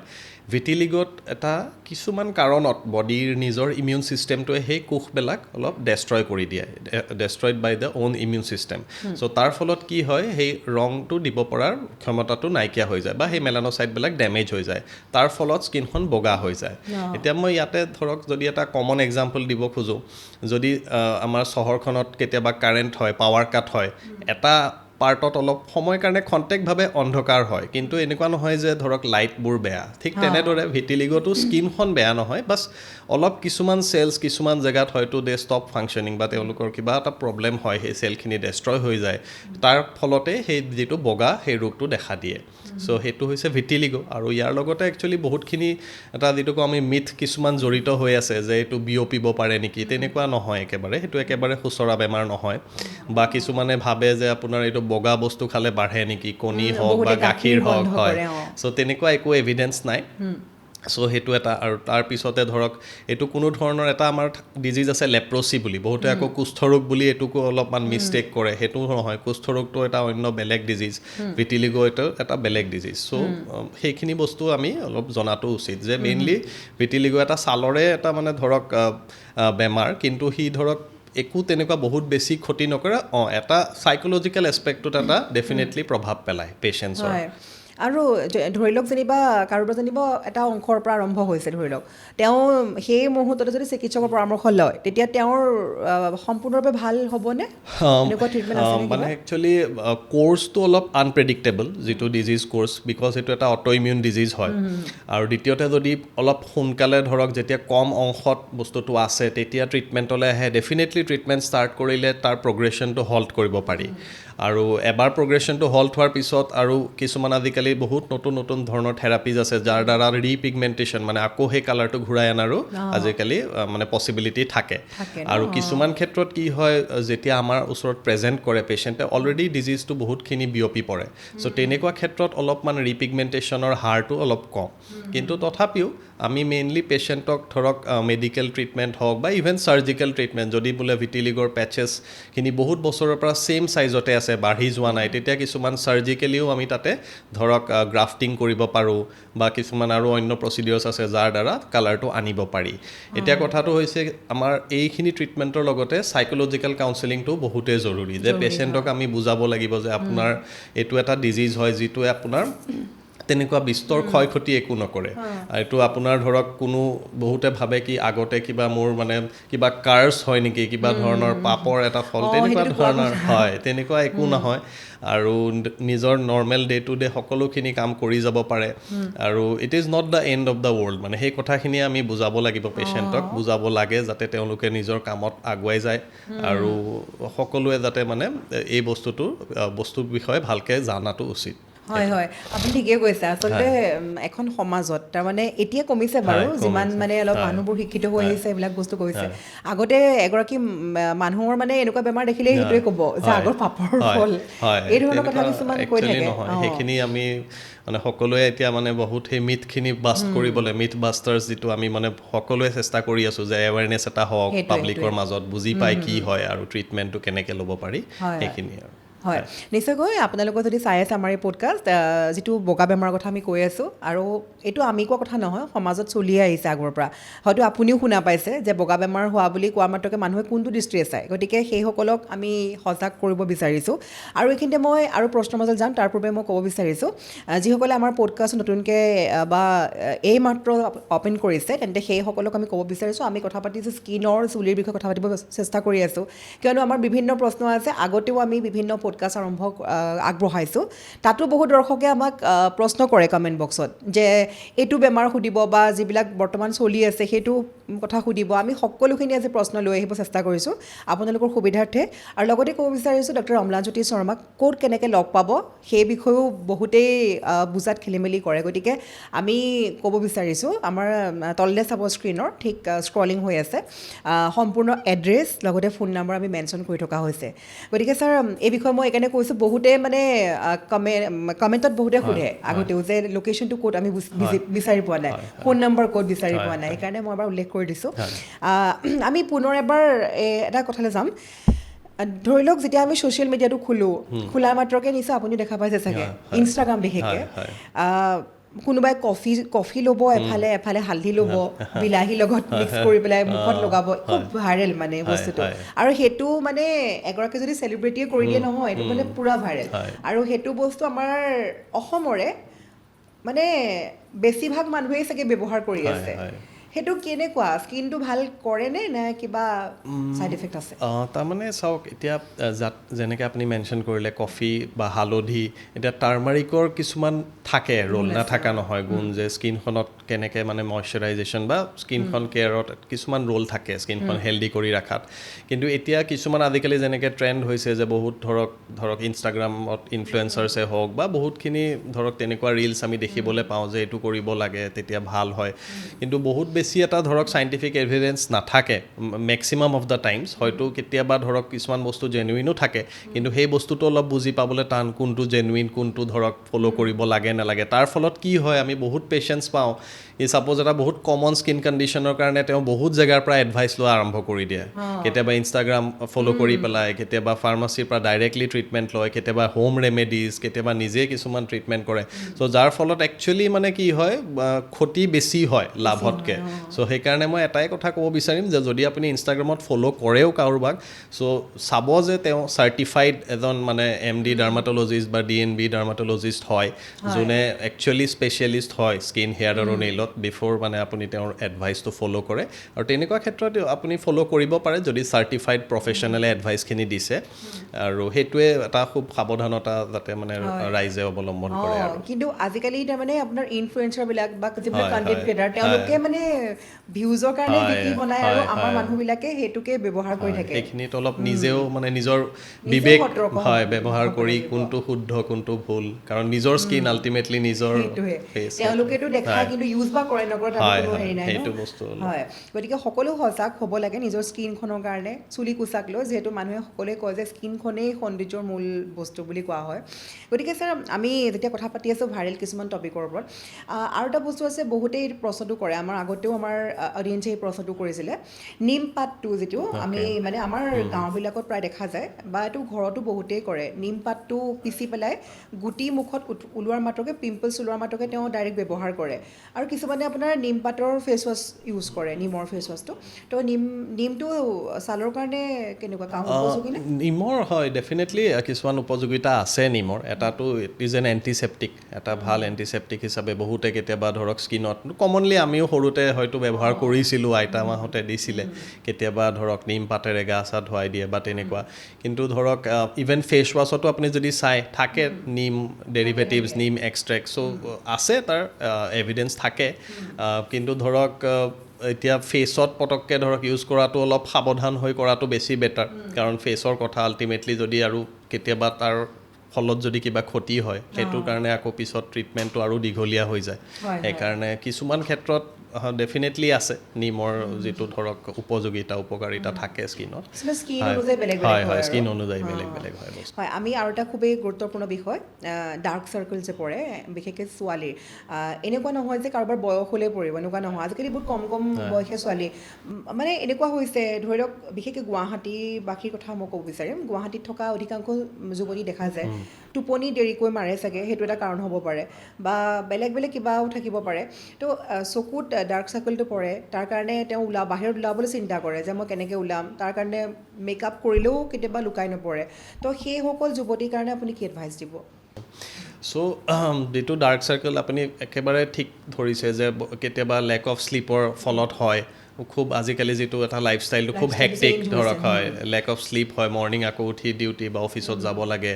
ভিটিলিগোত এটা কিছুমান কাৰণত বডিৰ নিজৰ ইমিউন ছিষ্টেমটোৱে সেই কোষবিলাক অলপ ডেষ্ট্ৰয় কৰি দিয়ে destroyed by the own immune system so' তাৰ ফলত কি হয় সেই ৰংটো দিব পৰাৰ ক্ষমতাটো নাইকিয়া হৈ যায় বা সেই মেলানোচাইটবিলাক ডেমেজ হৈ যায় তাৰ ফলত স্কিনখন বগা হৈ যায় এতিয়া মই ইয়াতে ধৰক যদি এটা কমন এক্সাম্পল দিব খোজোঁ যদি আমাৰ চহৰখনত কেতিয়াবা কাৰেণ্ট হয় পাৱাৰ কাট হয় এটা পাৰ্টত অলপ সময়ৰ কাৰণে খন্তেকভাৱে অন্ধকাৰ হয় কিন্তু এনেকুৱা নহয় যে ধৰক লাইটবোৰ বেয়া ঠিক তেনেদৰে ভিটিলিগোটো স্কিনখন বেয়া নহয় বাছ অলপ কিছুমান চেলছ কিছুমান জেগাত হয়তো দে ষ্টপ ফাংচনিং বা তেওঁলোকৰ কিবা এটা প্ৰব্লেম হয় সেই চেলখিনি ডেষ্ট্ৰয় হৈ যায় তাৰ ফলতে সেই যিটো বগা সেই ৰোগটো দেখা দিয়ে চ' সেইটো হৈছে ভিটিলিগো আৰু ইয়াৰ লগতে একচুৱেলি বহুতখিনি এটা যিটো কওঁ আমি মিথ কিছুমান জড়িত হৈ আছে যে এইটো বিয়পিব পাৰে নেকি তেনেকুৱা নহয় একেবাৰে সেইটো একেবাৰে খুচৰা বেমাৰ নহয় বা কিছুমানে ভাবে যে আপোনাৰ এইটো বগা বস্তু খালে বাঢ়ে নেকি কণী হওক বা গাখীৰ হওক হয় চ' তেনেকুৱা একো এভিডেঞ্চ নাই চ' সেইটো এটা আৰু তাৰপিছতে ধৰক এইটো কোনো ধৰণৰ এটা আমাৰ ডিজিজ আছে লেপ্ৰচি বুলি বহুতে আকৌ কুষ্ঠৰোগ বুলি এইটোকো অলপমান মিষ্টেক কৰে সেইটো নহয় কুষ্ঠৰোগটো এটা অন্য বেলেগ ডিজিজ ভিটিলিগো এইটো এটা বেলেগ ডিজিজ চ' সেইখিনি বস্তু আমি অলপ জনাটো উচিত যে মেইনলি ভিটিলিগো এটা ছালৰে এটা মানে ধৰক বেমাৰ কিন্তু সি ধৰক একো তেনেকুৱা বহুত বেছি ক্ষতি নকৰে এটা চাইক'লজিকেল এছপেক্টটোত এটা ডেফিনেটলি প্ৰভাৱ পেলায় পেচেণ্টছৰ আৰু ধৰি লওক যেনিবা কাৰোবাৰ যেনিবা এটা অংশৰ পৰা আৰম্ভ হৈছে ধৰি লওক তেওঁ সেই মুহূৰ্ততে যদি চিকিৎসকৰ পৰামৰ্শ লয় তেতিয়া তেওঁৰ সম্পূৰ্ণৰূপে ভাল হ'বনে এনেকুৱা ট্ৰিটমেণ্ট আছে মানে একচুৱেলি কোৰ্চটো অলপ আনপ্ৰেডিক্টেবল যিটো ডিজিজ কোৰ্চ বিকজ এইটো এটা অট' ইমিউন ডিজিজ হয় আৰু দ্বিতীয়তে যদি অলপ সোনকালে ধৰক যেতিয়া কম অংশত বস্তুটো আছে তেতিয়া ট্ৰিটমেণ্টলৈ আহে ডেফিনেটলি ট্ৰিটমেণ্ট ষ্টাৰ্ট কৰিলে তাৰ প্ৰগ্ৰেশ্যনটো হল্ট কৰিব পাৰি আৰু এবাৰ প্ৰগ্ৰেশ্যনটো হল্ট হোৱাৰ পিছত আৰু কিছুমান আজিকালি বহুত নতুন নতুন ধৰণৰ থেৰাপিজ আছে যাৰ দ্বাৰা ৰিপিগমেণ্টেশ্যন মানে আকৌ সেই কালাৰটো ঘূৰাই অনাৰো আজিকালি মানে পচিবিলিটি থাকে আৰু কিছুমান ক্ষেত্ৰত কি হয় যেতিয়া আমাৰ ওচৰত প্ৰেজেণ্ট কৰে পেচেণ্টে অলৰেডি ডিজিজটো বহুতখিনি বিয়পি পৰে চ' তেনেকুৱা ক্ষেত্ৰত অলপমান ৰিপিগমেণ্টেশ্যনৰ হাৰটো অলপ কম কিন্তু তথাপিও আমি মেইনলি পেচেণ্টক ধৰক মেডিকেল ট্ৰিটমেণ্ট হওক বা ইভেন চাৰ্জিকেল ট্ৰিটমেণ্ট যদি বোলে ভিটিলিগৰ পেচেছখিনি বহুত বছৰৰ পৰা ছেইম চাইজতে আছে বাঢ়ি যোৱা নাই তেতিয়া কিছুমান চাৰ্জিকেলিও আমি তাতে ধৰক গ্ৰাফটিং কৰিব পাৰোঁ বা কিছুমান আৰু অন্য প্ৰচিডিউৰ্ছ আছে যাৰ দ্বাৰা কালাৰটো আনিব পাৰি এতিয়া কথাটো হৈছে আমাৰ এইখিনি ট্ৰিটমেণ্টৰ লগতে চাইক'লজিকেল কাউন্সেলিংটো বহুতেই জৰুৰী যে পেচেণ্টক আমি বুজাব লাগিব যে আপোনাৰ এইটো এটা ডিজিজ হয় যিটোৱে আপোনাৰ তেনেকুৱা বিস্তৰ ক্ষয় ক্ষতি একো নকৰে এইটো আপোনাৰ ধৰক কোনো বহুতে ভাবে কি আগতে কিবা মোৰ মানে কিবা কাৰ্ছ হয় নেকি কিবা ধৰণৰ পাপৰ এটা ফল তেনেকুৱা ধৰণৰ হয় তেনেকুৱা একো নহয় আৰু নিজৰ নৰ্মেল ডে টু ডে সকলোখিনি কাম কৰি যাব পাৰে আৰু it is not the and of the world মানে সেই কথাখিনি আমি বুজাব লাগিব পেচেণ্টক বুজাব লাগে যাতে তেওঁলোকে নিজৰ কামত আগুৱাই যায় আৰু সকলোৱে যাতে মানে এই বস্তুৰ বিষয়ে ভালকৈ জানাটো উচিত হয় হয় আপুনি ঠিকেই কৈছে আচলতে এখন সমাজত তাৰমানে এতিয়া কমিছে বাৰু যিমান মানে অলপ মানুহবোৰ শিক্ষিত হৈ আহিছে এইবিলাক বস্তু কৈছে আগতে এগৰাকী মানুহৰ মানে এনেকুৱা বেমাৰ দেখিলেই সেইটোৱে ক'ব যে আগৰ পাপৰ ফল এই ধৰণৰ কথা কিছুমান কৈ থাকে সেইখিনি আমি মানে সকলোৱে এতিয়া মানে বহুত সেই মিথখিনি বাষ্ট কৰিবলৈ মিথ বাষ্টাৰ্ছ যিটো আমি মানে সকলোৱে চেষ্টা কৰি আছোঁ যে এৱেৰনেছ এটা হওক পাব্লিকৰ মাজত বুজি পায় কি হয় আৰু ট্ৰিটমেণ্টটো কেনেকৈ ল'ব পাৰি সেইখিনি আৰু হয় নিশ্চয়কৈ আপোনালোকে যদি চাই আছে আমাৰ এই পডকাষ্ট যিটো বগা বেমাৰৰ কথা আমি কৈ আছোঁ আৰু এইটো আমি কোৱা কথা নহয় সমাজত চলিয়ে আহিছে আগৰ পৰা হয়তো আপুনিও শুনা পাইছে যে বগা বেমাৰ হোৱা বুলি কোৱা মাত্ৰকে মানুহে কোনটো দৃষ্টিৰে চায় গতিকে সেইসকলক আমি সজাগ কৰিব বিচাৰিছোঁ আৰু এইখিনিতে মই আৰু প্ৰশ্নৰ মাজত যাম তাৰ পূৰ্বে মই ক'ব বিচাৰিছোঁ যিসকলে আমাৰ পডকাষ্ট নতুনকৈ বা এই মাত্ৰ অপেন কৰিছে তেন্তে সেইসকলক আমি ক'ব বিচাৰিছোঁ আমি কথা পাতিছোঁ স্কিনৰ চুলিৰ বিষয়ে কথা পাতিব চেষ্টা কৰি আছোঁ কিয়নো আমাৰ বিভিন্ন প্ৰশ্ন আছে আগতেও আমি বিভিন্ন পডকাষ্ট আগবঢ়াইছোঁ তাতো বহু দৰ্শকে আমাক প্ৰশ্ন কৰে কমেণ্ট বক্সত যে এইটো বেমাৰ সুধিব বা যিবিলাক বৰ্তমান চলি আছে সেইটো কথা সুধিব আমি সকলোখিনি আজি প্ৰশ্ন লৈ আহিব চেষ্টা কৰিছোঁ আপোনালোকৰ সুবিধাৰ্থে আৰু লগতে ক'ব বিচাৰিছোঁ ডক্টৰ অম্লানজ্যোতি শৰ্মাক ক'ত কেনেকৈ লগ পাব সেই বিষয়েও বহুতেই বুজাত খেলিমেলি কৰে গতিকে আমি ক'ব বিচাৰিছোঁ আমাৰ তললৈ চাব স্ক্ৰীনৰ ঠিক স্ক্ৰলিং হৈ আছে সম্পূৰ্ণ এড্ৰেছ লগতে ফোন নম্বৰ আমি মেনশ্যন কৰি থকা হৈছে গতিকে ছাৰ এই বিষয়ে মই এইকাৰণে কৈছোঁ বহুতে মানে কমেণ্টত বহুতে সোধে আগতেও যে লোকেশ্যনটো ক'ত আমি বিচাৰি পোৱা নাই ফোন নম্বৰ ক'ত বিচাৰি পোৱা নাই সেইকাৰণে মই এবাৰ উল্লেখ কৰি দিছোঁ আমি পুনৰ এবাৰ এটা কথালৈ যাম ধৰি লওক যেতিয়া আমি ছ'চিয়েল মিডিয়াটো খোলা মাত্ৰকে নিশ্চয় আপুনি দেখা পাইছে চাগে ইনষ্টাগ্ৰাম বিশেষকৈ কোনোবাই কফি ল'ব এফালে হালধি ল'ব বিলাহী লগত মিক্স কৰি পেলাই মুখত লগাব খুব ভাইৰেল মানে বস্তুটো আৰু সেইটো মানে এগৰাকী যদি চেলিব্ৰিটিয়ে কৰি দিয়ে নহয় এইটো মানে পূৰা ভাইৰেল আৰু সেইটো বস্তু আমাৰ অসমৰে মানে বেছিভাগ মানুহেই চাগে ব্যৱহাৰ কৰি আছে সেইটো কেনেকুৱা স্কিনটো ভাল কৰেনে নে কিবা ছাইড ইফেক্ট আছে তাৰমানে চাওক এতিয়া যেনেকৈ আপুনি মেনশ্যন কৰিলে কফি বা হালধি এতিয়া টাৰ্মাৰিকৰ কিছুমান থাকে ৰোল নাথাকা নহয় গুণ যে স্কিনখনত কেনেকৈ মানে মইশ্চাৰাইজেশ্যন বা স্কিনখন কেয়াৰত কিছুমান ৰোল থাকে স্কিনখন হেল্ডি কৰি ৰখাত কিন্তু এতিয়া কিছুমান আজিকালি যেনেকৈ ট্ৰেণ্ড হৈছে যে বহুত ধৰক ইনষ্টাগ্ৰামত ইনফ্লুৱেঞ্চাৰ্ছে হওক বা বহুতখিনি ধৰক তেনেকুৱা ৰিলছ আমি দেখিবলৈ পাওঁ যে এইটো কৰিব লাগে তেতিয়া ভাল হয় কিন্তু বহুত বেছি এটা ধৰক চাইণ্টিফিক এভিডেঞ্চ নাথাকে মেক্সিমাম অফ দ্য টাইমছ হয়তো কেতিয়াবা ধৰক কিছুমান বস্তু জেনুইনো থাকে কিন্তু সেই বস্তুটো অলপ বুজি পাবলৈ টান কোনটো জেনুইন কোনটো ধৰক ফ'ল' কৰিব লাগে নালাগে তাৰ ফলত কি হয় আমি বহুত পেচেণ্টছ পাওঁ ছাপ'জ এটা বহুত কমন স্কিন কণ্ডিশ্যনৰ কাৰণে তেওঁ বহুত জেগাৰ পৰা এডভাইচ লোৱা আৰম্ভ কৰি দিয়ে কেতিয়াবা ইনষ্টাগ্ৰাম ফ'ল' কৰি পেলাই কেতিয়াবা ফাৰ্মাচীৰ পৰা ডাইৰেক্টলি ট্ৰিটমেণ্ট লয় কেতিয়াবা হোম ৰেমেডিজ কেতিয়াবা নিজে কিছুমান ট্ৰিটমেণ্ট কৰে চ' যাৰ ফলত একচুৱেলি মানে কি হয় ক্ষতি বেছি হয় লাভতকৈ চ' সেইকাৰণে মই এটাই কথা ক'ব বিচাৰিম যে যদি আপুনি ইনষ্টাগ্ৰামত ফ'ল' কৰেও কাৰোবাক চ' চাব যে তেওঁ চাৰ্টিফাইড এজন মানে MD ডাৰ্মাটলজিষ্ট বা DNB ডাৰ্মাটলজিষ্ট হয় যোনে একচুৱেলি স্পেচিয়েলিষ্ট হয় স্কিন হেয়াৰ আৰু নেইলত বিফ'ৰ মানে আপুনি তেওঁৰ এডভাইচটো ফ'ল' কৰে আৰু তেনেকুৱা ক্ষেত্ৰত আপুনি ফ'ল' কৰিব পাৰে যদি চাৰ্টিফাইড প্ৰফেশ্যনেলে এডভাইচখিনি দিছে আৰু সেইটোৱে এটা খুব সাৱধানতা যাতে মানে ৰাইজে অৱলম্বন কৰে আৰু কিন্তু আজিকালি তাৰমানে আপোনাৰ ইনফ্লুৱেঞ্চাৰবিলাক বা যিবিলাক কণ্টেণ্ট ক্ৰিয়েটাৰ তেওঁলোকে মানে ভিউজৰ কাৰণে হয়, যি কি বনায় আৰু হয়, আমাৰ হয়। মানুহবিলাকে সেইটোকে ব্যৱহাৰ কৰি থাকে সেইখিনিত অলপ নিজেও মানে নিজৰ নিজেও বিবেক সতৰ্ক হয় হ'ব ব্যৱহাৰ কৰি লাগিব। কোনটো শুদ্ধ কোনটো ভুল কাৰণ নিজৰ স্কিন আল্টিমেটলি নিজৰ সেইটোৱে ফেচ তেওঁলোকেতো দেখায় কিন্তু ইউজ বা কৰে নকৰে তাতো হয় কোনো হয় হেৰি নাই ন সেইটো বস্তু অলপ হয় গতিকে সকলো সজাগ হ'ব লাগে নিজৰ স্কিনখনৰ কাৰণে চুলি কোচাক লৈ যিহেতু মানুহে সকলোৱে কয় যে স্কিনখনেই সৌন্দৰ্যৰ মূল বস্তু বুলি কোৱা হয় গতিকে ছাৰ আমি যেতিয়া কথা পাতি আছোঁ ভাইৰেল কিছুমান টপিকৰ ওপৰত আৰু এটা বস্তু আছে বহুতেই প্ৰশ্নটো কৰে আমাৰ আগতেও আমাৰ অডিয়েঞ্চে এই প্ৰশ্নটো কৰিছিলে নিম পাতটো যিটো আমি মানে আমাৰ গাঁওবিলাকত প্ৰায় দেখা যায় বা এইটো ঘৰতো বহুতেই কৰে নিম পাতটো পিচি পেলাই গুটি মুখত ওলোৱাৰ মাত্ৰকে পিম্পলছ ওলোৱাৰ মাত্ৰকে তেওঁ ডাইৰেক্ট ব্যৱহাৰ কৰে আৰু কিছুমানে আপোনাৰ নিম পাতৰ ফেচ ৱাছ ইউজ কৰে নিমৰ ফেচ ৱাছটো তো নিমটো ছালৰ কাৰণে কেনেকুৱা কাম উপযোগী নে নিমৰ হয় ডেফিনেটলি কিছুমান উপযোগিতা আছে নিমৰ এটাটো ইট ইজ এন এণ্টিছেপ্টিক এটা ভাল এণ্টিছেপ্টিক হিচাপে বহুতে কেতিয়াবা ধৰক স্কিনত কমনলি আমিও সৰুতে হয়তো ব্যৱহাৰ কৰিছিলোঁ আইতা মাহঁতে দিছিলে কেতিয়াবা ধৰক নিম পাতেৰে গা চা ধুৱাই দিয়ে বা তেনেকুৱা কিন্তু ধৰক ইভেন ফেচ ৱাছতো আপুনি যদি চাই থাকে নিম ডেৰিভেটিভছ নিম এক্সট্ৰেক্ট চ' আছে তাৰ এভিডেঞ্চ থাকে কিন্তু ধৰক এতিয়া ফেচত পটককৈ ধৰক ইউজ কৰাটো অলপ সাৱধান হৈ কৰাটো বেছি বেটাৰ কাৰণ ফেচৰ কথা আল্টিমেটলি যদি আৰু কেতিয়াবা তাৰ ফলত যদি কিবা ক্ষতি হয় সেইটোৰ কাৰণে আকৌ পিছত ট্ৰিটমেণ্টটো আৰু দীঘলীয়া হৈ যায় সেইকাৰণে কিছুমান ক্ষেত্ৰত ডেফিনেটলি আছে নিমৰ যিটো ধৰক উপযোগিতা উপকাৰিতা থাকে স্কিনত স্কিন অনুযায়ী বেলেগ হয় বেলেগ হয় হয় স্কিন অনুযায়ী বেলেগ বেলেগ হয় বস্তু হয় আমি আৰু এটা খুবেই গুৰুত্বপূৰ্ণ বিষয় ডাৰ্ক চাৰ্কেল যে পৰে বিশেষকৈ ছোৱালীৰ এনেকুৱা নহয় যে কাৰোবাৰ বয়স হ'লেই পৰিব এনেকুৱা নহয় আজিকালি বহুত কম কম বয়সীয়া ছোৱালী মানে এনেকুৱা হৈছে ধৰি লওক বিশেষকৈ গুৱাহাটীবাসীৰ কথা মই ক'ব বিচাৰিম গুৱাহাটীত থকা অধিকাংশ যুৱতী দেখা যায় টোপনি দেৰিকৈ মাৰে চাগে সেইটো এটা কাৰণ হ'ব পাৰে বা বেলেগ বেলেগ কিবাও থাকিব পাৰে তো চকুত ডাৰ্ক চাৰ্কেলটো পৰে তাৰ কাৰণে তেওঁ বাহিৰত ওলাবলৈ চিন্তা কৰে যে মই কেনেকৈ ওলাম তাৰ কাৰণে মেকআপ কৰিলেও কেতিয়াবা লুকাই নপৰে তো সেইসকল যুৱতীৰ কাৰণে আপুনি কি এডভাইচ দিব চ' যিটো ডাৰ্ক চাৰ্কেল আপুনি একেবাৰে ঠিক ধৰিছে যে কেতিয়াবা লেক অফ শ্লিপৰ ফলত হয় খুব আজিকালি যিটো এটা লাইফষ্টাইলটো খুব হেক্টিক ধৰক হয় লেক অফ শ্লিপ হয় মৰ্ণিং আকৌ উঠি ডিউটি বা অফিচত যাব লাগে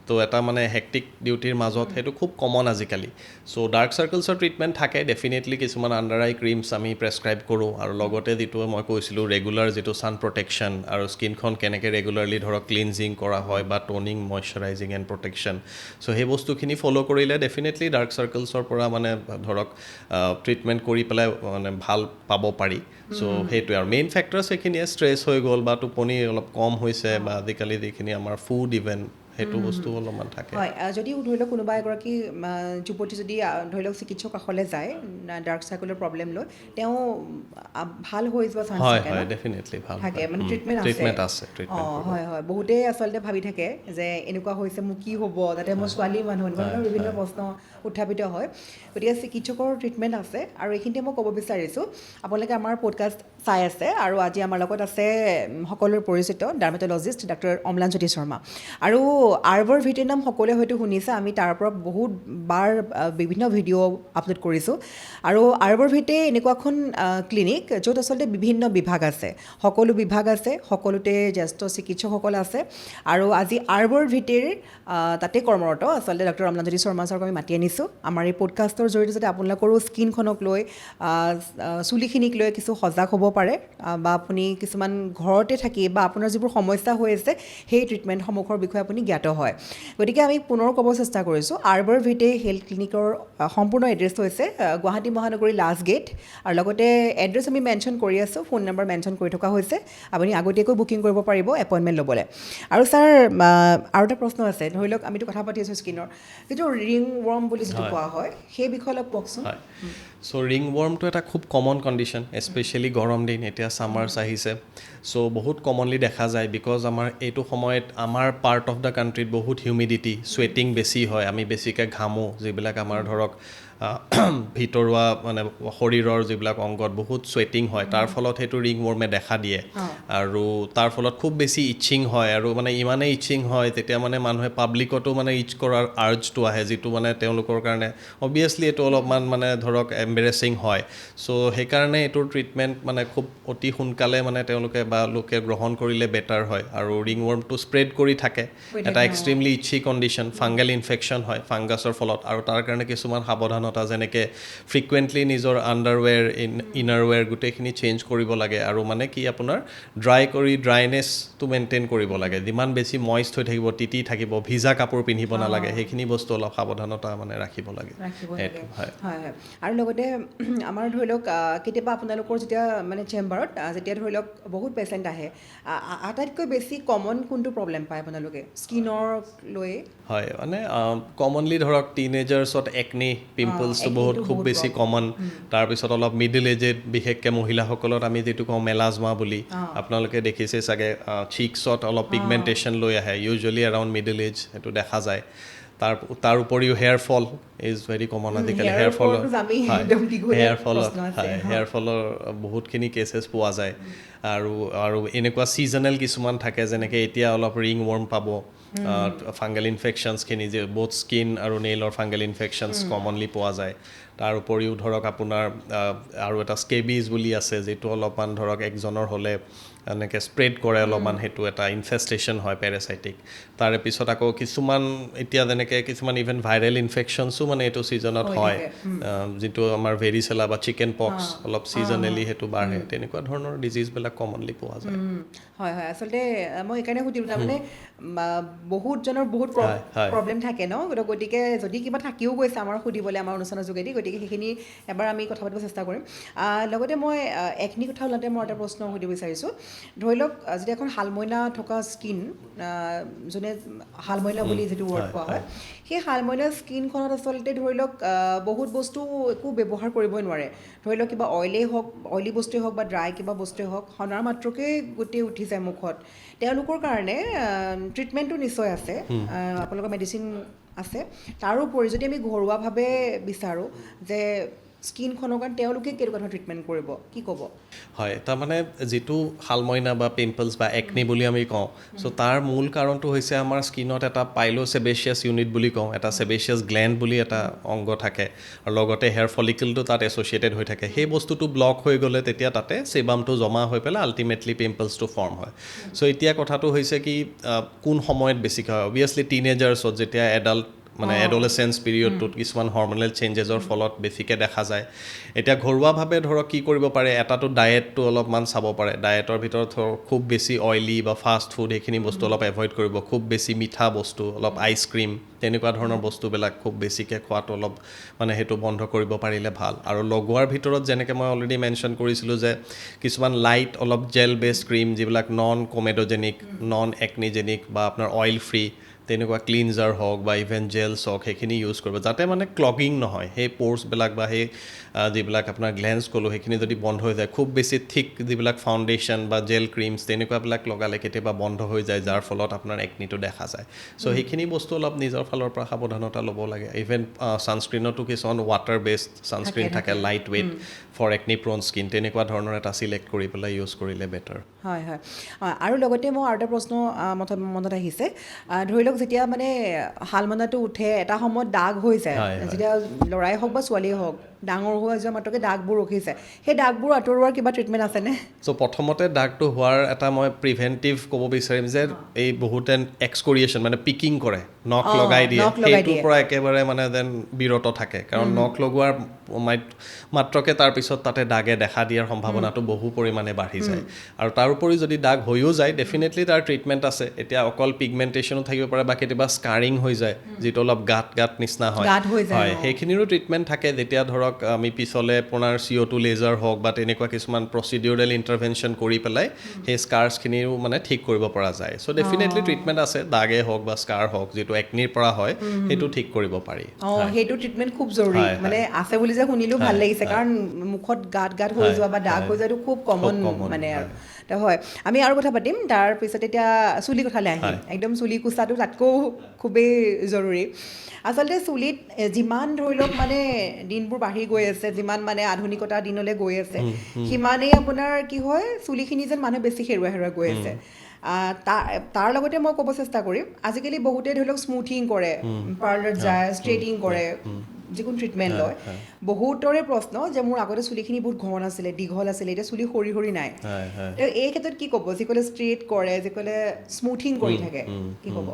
তো এটা মানে হেক্টিক ডিউটিৰ মাজত সেইটো খুব কমন আজিকালি চ' ডাৰ্ক চাৰ্কেলছৰ ট্ৰিটমেণ্ট থাকে ডেফিনেটলি কিছুমান আণ্ডাৰ আই ক্ৰীমছ আমি প্ৰেছক্ৰাইব কৰোঁ আৰু লগতে যিটো মই কৈছিলোঁ ৰেগুলাৰ যিটো ছান প্ৰটেকশ্যন আৰু স্কিনখন কেনেকৈ ৰেগুলাৰলি ধৰক ক্লিনজিং কৰা হয় বা ট'নিং মইশ্চাৰাইজিং এণ্ড প্ৰটেকশ্যন চ' সেই বস্তুখিনি ফ'ল' কৰিলে ডেফিনেটলি ডাৰ্ক চাৰ্কেলছৰ পৰা মানে ধৰক ট্ৰিটমেণ্ট কৰি পেলাই মানে ভাল পাব পাৰি চ' সেইটোৱে আৰু মেইন ফেক্টৰ সেইখিনিয়ে ষ্ট্ৰেছ হৈ গ'ল বা টোপনি অলপ কম হৈছে বা আজিকালি যিখিনি আমাৰ ফুড ইভেন সেইটো বস্তু অলপমান থাকে হয় যদি ধৰি লওক কোনোবা এগৰাকী যুৱতী যদি ধৰি লওক চিকিৎসক কাষলৈ যায় ডাৰ্ক চাৰ্কেলৰ প্ৰব্লেম লৈ তেওঁ ভাল হৈ যোৱা চান্স হয় থাকে হয় ডেফিনেটলি ভাল থাকে মানে ট্ৰিটমেণ্ট আছে হয় হয় বহুতেই আচলতে ভাবি থাকে যে এনেকুৱা হৈছে মোৰ কি হ'ব যাতে মই ছোৱালী মানুহ এনেকুৱা ধৰণৰ বিভিন্ন প্ৰশ্ন উত্থাপিত হয় গতিকে চিকিৎসকৰ ট্ৰিটমেণ্ট আছে আৰু এইখিনিতে মই ক'ব বিচাৰিছোঁ আপোনালোকে আমাৰ পডকাষ্ট চাই আছে আৰু আজি আমাৰ লগত আছে সকলোৰে পৰিচিত ডাৰ্মেটলজিষ্ট ডাক্তৰ অম্লানজ্যোতি শৰ্মা আৰু আৰ্বৰ ভিটিৰ নাম সকলোৱে হয়তো শুনিছে আমি তাৰ পৰা বহুত বাৰ বিভিন্ন ভিডিঅ' আপলোড কৰিছোঁ আৰু আৰ্বৰ ভিটে এনেকুৱা এখন ক্লিনিক য'ত আচলতে বিভিন্ন বিভাগ আছে সকলো বিভাগ আছে সকলোতে জ্যেষ্ঠ চিকিৎসকসকল আছে আৰু আজি আৰ্বৰ ভিটিৰ তাতে কৰ্মৰত আচলতে ডক্টৰ অম্লানজ্যোতি শৰ্মা ছাৰক আমি মাতি আনিছোঁ আমাৰ এই পডকাষ্টৰ জৰিয়তে যাতে আপোনালোকৰো স্কিনখনক লৈ চুলিখিনিক লৈ কিছু সজাগ হ'ব পাৰে বা আপুনি কিছুমান ঘৰতে থাকি বা আপোনাৰ যিবোৰ সমস্যা হৈ আছে সেই ট্ৰিটমেণ্টসমূহৰ বিষয়ে আপুনি জ্ঞাত হয় গতিকে আমি পুনৰ ক'ব চেষ্টা কৰিছোঁ আৰ্বৰ ভিটে হেল্থ ক্লিনিকৰ সম্পূৰ্ণ এড্ৰেছটো হৈছে গুৱাহাটী মহানগৰী লাষ্ট গেট আৰু লগতে এড্ৰেছ আমি মেনশ্যন কৰি আছোঁ ফোন নম্বৰ মেনশ্যন কৰি থকা হৈছে আপুনি আগতীয়াকৈ বুকিং কৰিব পাৰিব এপইণ্টমেণ্ট ল'বলৈ আৰু ছাৰ আৰু এটা প্ৰশ্ন আছে ধৰি লওক আমিতো কথা পাতি আছোঁ স্কিনৰ যিটো ৰিং ৱৰ্ম বুলি যিটো কোৱা হয় সেই বিষয়ে অলপ কওকচোন হয় চ' ৰিং ৱৰ্মটো এটা খুব কমন কণ্ডিশ্যন স্পেচিয়েলি গৰম দিন এতিয়া ছামাৰ্ছ আহিছে চ' বহুত কমনলি দেখা যায় বিকজ আমাৰ এইটো সময়ত আমাৰ পাৰ্ট অফ দ্য কাণ্ট্ৰিত বহুত হিউমিডিটি চুৱেটিং বেছি হয় আমি বেছিকৈ ঘামো যিবিলাক আমাৰ ধৰক ভিতৰুৱা মানে শৰীৰৰ যিবিলাক অংগত বহুত চুৱেটিং হয় তাৰ ফলত সেইটো ৰিং ৱৰ্মে দেখা দিয়ে আৰু তাৰ ফলত খুব বেছি ইচ্ছিং হয় আৰু মানে ইমানেই ইচ্ছিং হয় তেতিয়া মানে মানুহে পাব্লিকতো মানে ইচ কৰাৰ আৰ্জটো আহে যিটো মানে তেওঁলোকৰ কাৰণে অবভিয়াছলি এইটো অলপমান মানে ধৰক এম্বেৰেছিং হয় চ' সেইকাৰণে এইটোৰ ট্ৰিটমেণ্ট মানে খুব অতি সোনকালে মানে তেওঁলোকে বা লোকে গ্ৰহণ কৰিলে বেটাৰ হয় আৰু ৰিং ৱৰ্মটো স্প্ৰেড কৰি থাকে এটা এক্সট্ৰিমলি ইচ্ছি কণ্ডিশ্যন ফাংগেল ইনফেকশ্যন হয় ফাংগাছৰ ফলত আৰু তাৰ কাৰণে কিছুমান সাৱধানতা সাৱধানতা যেনেকৈ ফ্ৰিকুৱেণ্টলি নিজৰ আণ্ডাৰৱেৰ ইনাৰৱেৰ গোটেইখিনি চেঞ্জ কৰিব লাগে আৰু মানে কি আপোনাৰ ড্ৰাই কৰি ড্ৰাইনেছটো মেইনটেইন কৰিব লাগে যিমান বেছি মইষ্ট হৈ থাকিব তিতি থাকিব ভিজা কাপোৰ পিন্ধিব নালাগে সেইখিনি বস্তু অলপ সাৱধানতা মানে ৰাখিব লাগে হয় হয় আৰু লগতে আমাৰ ধৰি লওক কেতিয়াবা আপোনালোকৰ যেতিয়া মানে চেম্বাৰত যেতিয়া ধৰি লওক বহুত পেচেণ্ট আহে আটাইতকৈ বেছি কমন কোনটো প্ৰব্লেম পায় আপোনালোকে স্কিনৰ লৈ হয় মানে কমনলি ধৰক টিনেজাৰ্ছত একনি পিম্পলছটো বহুত খুব বেছি কমন তাৰপিছত অলপ মিডল এজেড বিশেষকৈ মহিলাসকলত আমি যিটো কওঁ মেলাজমা বুলি আপোনালোকে দেখিছে চাগে চিকছত অলপ পিগমেণ্টেশ্যন লৈ আহে ইউজুৱেলি এৰাউণ্ড মিডল এজ সেইটো দেখা যায় তাৰ উপৰিও hair fall is very common আজিকালি হেয়াৰ ফলৰ বহুতখিনি কেছেছ পোৱা যায় আৰু এনেকুৱা ছিজনেল কিছুমান থাকে যেনেকৈ এতিয়া অলপ ৰিং ৱৰ্ম পাব ফাংগেল ইনফেকশ্যনছখিনি যে বহুত স্কিন আৰু নেইলৰ ফাংগেল ইনফেকশ্যনছ কমনলি পোৱা যায় তাৰ উপৰিও ধৰক আপোনাৰ আৰু এটা স্কেবিজ বুলি আছে যিটো অলপমান ধৰক একজনৰ হ'লে এনেকৈ স্প্ৰেড কৰে অলপমান সেইটো এটা ইনফেষ্টেশ্যন হয় পেৰাচাইটিক তাৰে পিছত আকৌ কিছুমান এতিয়া যেনেকৈ কিছুমান ইভেন ভাইৰেল ইনফেকশ্যনছো মানে এইটো ছিজনত হয় যিটো আমাৰ ভেৰিচেলা বা চিকেন পক্স অলপ ছিজনেলি সেইটো বাঢ়ে তেনেকুৱা ধৰণৰ ডিজিজবিলাক কমনলি পোৱা যায় হয় হয় আচলতে মই এইকাৰণে সুধিলোঁ তাৰমানে বহুতজনৰ বহুত প্ৰব্লেম থাকে ন গতিকে যদি কিবা থাকিও গৈছে আমাৰ সুধিবলৈ আমাৰ অনুষ্ঠানৰ যোগেদি গতিকে সেইখিনি এবাৰ আমি কথা পাতিব চেষ্টা কৰিম লগতে মই একনি কথা ওলাওঁতে মই এটা প্ৰশ্ন সুধিব বিচাৰিছোঁ ধৰি লওক যেতিয়া এখন শালমইনা থকা স্কিন যোনে শালমইনা বুলি যিটো ৱৰ্ড কোৱা হয় সেই শালমইনা স্কিনখনত আচলতে ধৰি লওক বহুত বস্তু একো ব্যৱহাৰ কৰিবই নোৱাৰে ধৰি লওক কিবা অইলি বস্তুৱেই হওক বা ড্ৰাই কিবা বস্তুৱেই হওক সনাৰ মাত্ৰকেই গোটেই উঠি যায় মুখত তেওঁলোকৰ কাৰণে ট্ৰিটমেণ্টটো নিশ্চয় আছে আপোনালোকৰ মেডিচিন আছে তাৰোপৰি যদি আমি ঘৰুৱাভাৱে বিচাৰোঁ যে স্কিনখনৰ কাৰণে তেওঁলোকে কেনেকুৱা ধৰণৰ ট্ৰিটমেণ্ট কৰিব কি ক'ব হয় তাৰমানে যিটো শালমইনা বা পিম্পলছ বা একনি বুলি আমি কওঁ চ' তাৰ মূল কাৰণটো হৈছে আমাৰ স্কিনত এটা পাইলোচেবেচিয়াছ ইউনিট বুলি কওঁ এটা চেবেচিয়াছ গ্লেণ্ড বুলি এটা অংগ থাকে আৰু লগতে হেয়াৰ ফলিকলটো তাত এছ'চিয়েটেড হৈ থাকে সেই বস্তুটো ব্লক হৈ গ'লে তেতিয়া তাতে ছেবামটো জমা হৈ পেলাই আল্টিমেটলি পিম্পলছটো ফৰ্ম হয় চ' এতিয়া কথাটো হৈছে কি কোন সময়ত বেছিকৈ হয় অভিয়াছলি টিনেজাৰ্ছত যেতিয়া এডাল্ট মানে এডলেচেঞ্চ পিৰিয়ডটোত কিছুমান হৰমনেল চেঞ্জেছৰ ফলত বেছিকৈ দেখা যায় এতিয়া ঘৰুৱাভাৱে ধৰক কি কৰিব পাৰে এটাটো ডায়েটটো অলপমান চাব পাৰে ডায়েটৰ ভিতৰত খুব বেছি অইলি বা ফাষ্ট ফুড সেইখিনি বস্তু অলপ এভইড কৰিব খুব বেছি মিঠা বস্তু অলপ আইচক্ৰীম তেনেকুৱা ধৰণৰ বস্তুবিলাক খুব বেছিকৈ খোৱাটো অলপ মানে সেইটো বন্ধ কৰিব পাৰিলে ভাল আৰু লগোৱাৰ ভিতৰত যেনেকৈ মই অলৰেডি মেনশ্যন কৰিছিলোঁ যে কিছুমান লাইট অলপ জেল বেছড ক্ৰীম যিবিলাক নন কমেডোজেনিক নন একনিজেনিক বা আপোনাৰ অইল ফ্ৰী তেনেকুৱা ক্লিনজাৰ হওক বা ইভেন জেলছ হওক সেইখিনি ইউজ কৰিব যাতে মানে ক্লগিং নহয় সেই প'ৰ্ছবিলাক বা সেই যিবিলাক আপোনাৰ গ্লেন্স ক'লোঁ সেইখিনি যদি বন্ধ হৈ যায় খুব বেছি থিক যিবিলাক ফাউণ্ডেশ্যন বা জেল ক্ৰীমছ তেনেকুৱাবিলাক লগালে কেতিয়াবা বন্ধ হৈ যায় যাৰ ফলত আপোনাৰ একনিটো দেখা যায় চ' সেইখিনি বস্তু অলপ নিজৰ ফালৰ পৰা সাৱধানতা ল'ব লাগে ইভেন ছানস্ক্ৰীণতো কিছুমান ৱাটাৰ বেছড ছানস্ক্ৰীণ থাকে লাইট ৱেইট ফৰ একনি প্ৰ'ন স্কিন তেনেকুৱা ধৰণৰ এটা চিলেক্ট কৰি পেলাই ইউজ কৰিলে বেটাৰ হয় হয় আৰু লগতে মোৰ আৰু এটা প্ৰশ্ন মনত আহিছে ধৰি লওক যেতিয়া মানে শালমইনাটো উঠে এটা সময়ত দাগ হৈ যায় যেতিয়া ল'ৰাই হওক বা ছোৱালীয়ে হওক ডাঙৰ হৈ যোৱা মাত্ৰকে দাগবোৰ ৰখি যায় সেই দাগবোৰ আঁতৰোৱাৰ কিবা ট্ৰিটমেণ্ট আছেনে চ' প্ৰথমতে দাগটো হোৱাৰ এটা মই প্ৰিভেণ্টিভ ক'ব বিচাৰিম যে এই বহুতে এক্সকৰিয়েশ্যন মানে পিকিং কৰে নখ লগাই দিয়ে সেইটোৰ পৰা একেবাৰে মানে যেন বিৰত থাকে কাৰণ নখ লগোৱাৰ মাত্ৰকে তাৰপিছত তাতে দাগে দেখা দিয়াৰ সম্ভাৱনাটো বহু পৰিমাণে বাঢ়ি যায় আৰু তাৰোপৰি যদি দাগ হৈও যায় ডেফিনেটলি তাৰ ট্ৰিটমেণ্ট আছে এতিয়া অকল পিগমেণ্টেশ্যনো থাকিব পাৰে বা কেতিয়াবা স্কাৰিং হৈ যায় যিটো অলপ গাঁত নিচিনা হয় সেইখিনিৰো ট্ৰিটমেণ্ট থাকে যেতিয়া ধৰক আমি পিছলৈ আপোনাৰ CO2 লেজাৰ হওক বা তেনেকুৱা কিছুমান প্ৰচিডিউৰেল ইণ্টাৰভেনশ্যন কৰি পেলাই সেই স্কাৰ্ছখিনিও মানে ঠিক কৰিব পৰা যায় চ' ডেফিনেটলি ট্ৰিটমেণ্ট আছে দাগে হওক বা স্কাৰ হওক যিটো একনিৰ পৰা হয় সেইটো ঠিক কৰিব পাৰি সেইটো ট্ৰিটমেণ্ট খুব জৰুৰী মানে আছে বুলি যে শুনিলোঁ ভাল লাগিছে কাৰণ মুখত গাঁত হৈ যোৱা বা দাগ হৈ যোৱাটো খুব কমন মানে আৰু হয় আমি আৰু কথা পাতিম তাৰপিছত এতিয়া চুলি কথালৈ আহিম একদম চুলি কোচাটো তাতকৈও খুবেই জৰুৰী আচলতে চুলিত যিমান ধৰি লওক মানে দিনবোৰ বাঢ়ি গৈ আছে যিমান মানে আধুনিকতা দিনলৈ গৈ আছে সিমানেই আপোনাৰ কি হয় চুলিখিনি যেন মানুহে বেছি হেৰুৱাই গৈ আছে তাৰ লগতে মই ক'ব চেষ্টা কৰিম আজিকালি বহুতে ধৰি লওক স্মুথিং কৰে পাৰ্লাৰত যায় ষ্ট্ৰেইটিং কৰে যিকোনো ট্ৰিটমেণ্ট লয় বহুতৰে প্ৰশ্ন যে মোৰ আগতে চুলিখিনি বহুত ঘন আছিলে, দীঘল আছিলে, এতিয়া চুলি সৰি সৰি নাই। এই ক্ষেত্ৰত কি ক'ব, যিসকলে ষ্ট্ৰেইট কৰে, যিসকলে স্মুথিং কৰি থাকে, কি ক'ব?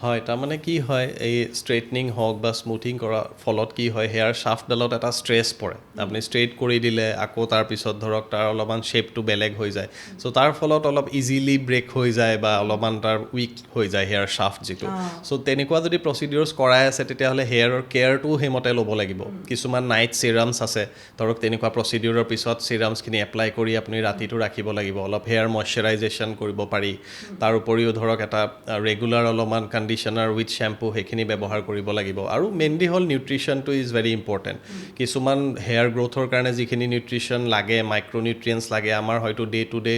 হয়, তাৰমানে কি হয়, এই ষ্ট্ৰেইটনিং হওক বা স্মুথিং কৰাৰ ফলত কি হয়, হেয়াৰ শ্বাফ্টডালত এটা ষ্ট্ৰেছ পৰে। আপুনি ষ্ট্ৰেইট কৰি দিলে আকৌ তাৰপিছত ধৰক তাৰ অলপমান শ্বেপটো বেলেগ হৈ যায়, চ' তাৰ ফলত অলপ ইজিলি ব্ৰেক হৈ যায় বা অলপমান তাৰ উইক হৈ যায় হেয়াৰ শ্বাফ্ট যিটো। চ' তেনেকুৱা যদি প্ৰচিডিউৰ্ছ কৰাই আছে তেতিয়াহ'লে হেয়াৰৰ কেয়াৰটোও সেইমতে ল'ব লাগিব। কিছুমান নাইট চিৰামছ আছে, ধৰক তেনেকুৱা প্ৰচিডিউৰৰ পিছত চিৰামছখিনি এপ্লাই কৰি আপুনি ৰাতিটো ৰাখিব লাগিব, অলপ হেয়াৰ মইশ্চাৰাইজেশ্যন কৰিব পাৰি। তাৰ উপৰিও ধৰক এটা ৰেগুলাৰ অলপমান কণ্ডিশ্যনাৰ উইথ শ্বেম্পু সেইখিনি ব্যৱহাৰ কৰিব লাগিব। আৰু মেইনলি হ'ল নিউট্ৰিশ্যনটো ইজ ভেৰি ইম্পৰ্টেণ্ট। কিছুমান হেয়াৰ গ্ৰ'থৰ কাৰণে যিখিনি নিউট্ৰিশ্যন লাগে, মাইক্ৰ'নিউট্ৰিয়েণ্টছ লাগে, আমাৰ হয়তো ডে টু ডে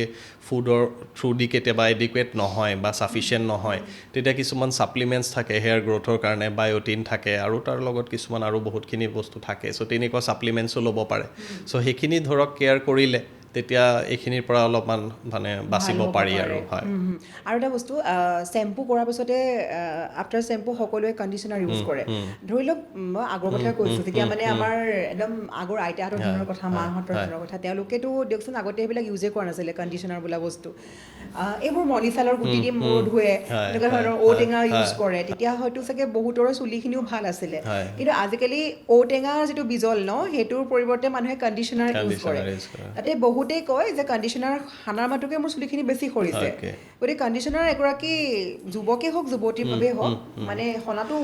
ফুডৰ থ্ৰু দি কেতিয়াবা এডিকুৱেট নহয় বা ছাফিচিয়েণ্ট নহয়, তেতিয়া কিছুমান ছাপ্লিমেণ্টছ থাকে হেয়াৰ গ্ৰ'থৰ কাৰণে, বায়'টিন থাকে আৰু তাৰ লগত কিছুমান আৰু বহুতখিনি বস্তু থাকে। চ' তেনেকুৱা ছাপ্লিমেণ্টছো ল'ব পাৰে। চ' সেইখিনি ধৰক কেয়াৰ কৰিলে তেতিয়া এইখিনিৰ পৰা অলপমান মানে বাচিব পাৰি আৰু। হয়, আৰু এটা বস্তু, শ্বেম্পু কৰাৰ পিছতে আফটাৰ শ্বেম্পু সকলোৱে কণ্ডিশ্যনাৰ ইউজ কৰে। ধৰি লওক মই আগৰ কথাই কৈছোঁ, যেতিয়া মানে আমাৰ একদম আগৰ আইতাহঁতৰ দিনৰ কথা, মাহঁতৰ দিনৰ কথা, তেওঁলোকেতো দিয়কচোন আগতে এইবিলাক ইউজে কৰা নাছিলে, কণ্ডিশ্যনাৰ বোলা বস্তু। এইবোৰ মণিছালৰ গুটি দি মূৰ ধুৱে, এনেকুৱা ধৰণৰ ঔটেঙা ইউজ কৰে, তেতিয়া হয়তো চাগে বহুতৰে চুলিখিনিও ভাল আছিলে। কিন্তু আজিকালি ঔটেঙাৰ যিটো বিজল ন, সেইটোৰ পৰিৱৰ্তে মানুহে কণ্ডিশ্যনাৰ ইউজ কৰে। তাতে বহুতেই কয় যে কণ্ডিশ্যনাৰ সানাৰ মাত্ৰকে মোৰ চুলিখিনি বেছি সৰিছে। গতিকে কণ্ডিশ্যনাৰ এগৰাকী যুৱকেই হওক, যুৱতীৰ বাবেই হওক, মানে সনাটো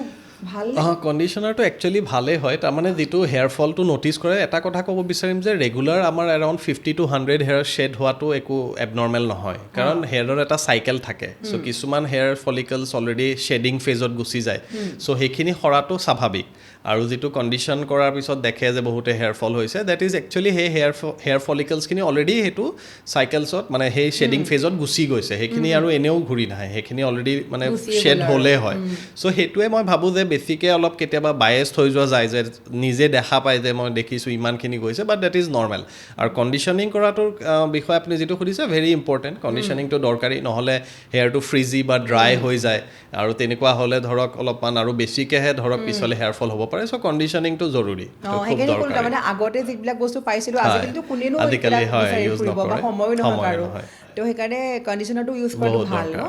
ভাল। কণ্ডিশ্যনাৰটো একচুৱেলি ভালেই হয়। তাৰমানে যিটো হেয়াৰ ফলটো ন'টিছ কৰে, এটা কথা ক'ব বিচাৰিম যে ৰেগুলাৰ আমাৰ এৰাউণ্ড 50 to 100 হেয়াৰ শ্বেড হোৱাটো একো এবনৰ্মেল নহয়, কাৰণ হেয়াৰৰ এটা চাইকেল থাকে। চ' কিছুমান হেয়াৰ ফলিকলছ অলৰেডি শ্বেডিং ফেজত গুচি যায়, চ' সেইখিনি সৰাটো স্বাভাৱিক। আৰু যিটো কণ্ডিশ্যন কৰাৰ পিছত দেখে যে বহুতে হেয়াৰ ফল হৈছে, ডেট ইজ একচুৱেলি সেই হেয়াৰ ফলিকলছখিনি অলৰেডি সেইটো চাইকেলছত মানে সেই শ্বেডিং ফেজত গুচি গৈছে, সেইখিনি আৰু এনেও ঘূৰি নাহে, সেইখিনি অলৰেডি মানে শ্বেড হ'লেই হয়। চ' সেইটোৱে মই ভাবোঁ যে বেছিকৈ অলপ কেতিয়াবা বায়েছড হৈ যোৱা যায়, যে নিজে দেখা পায় যে মই দেখিছোঁ ইমানখিনি গৈছে, বাট ডেট ইজ নৰ্মেল। আৰু কণ্ডিশ্যনিং কৰাটোৰ বিষয়ে আপুনি যিটো সুধিছে, ভেৰি ইম্পৰ্টেণ্ট। কণ্ডিশ্যনিংটো দৰকাৰী, নহ'লে হেয়াৰটো ফ্ৰিজি বা ড্ৰাই হৈ যায়, আৰু তেনেকুৱা হ'লে ধৰক অলপমান আৰু বেছিকৈহে ধৰক পিছলৈ হেয়াৰ ফল হ'ব পাৰে। চ' কণ্ডিশ্যনিংটো জৰুৰী, খুব দৰকাৰী। মানে আগতে যিবিলাক বস্তু পাইছিলোঁ, আজিকালিতো কোনেনো আজিকালি বিচাৰি ফুৰিব বা সময়ো নহয় আৰু। নহয়। তো সেইকাৰণে কণ্ডিশ্যনাৰটো ইউজ কৰাটো ভাল ন।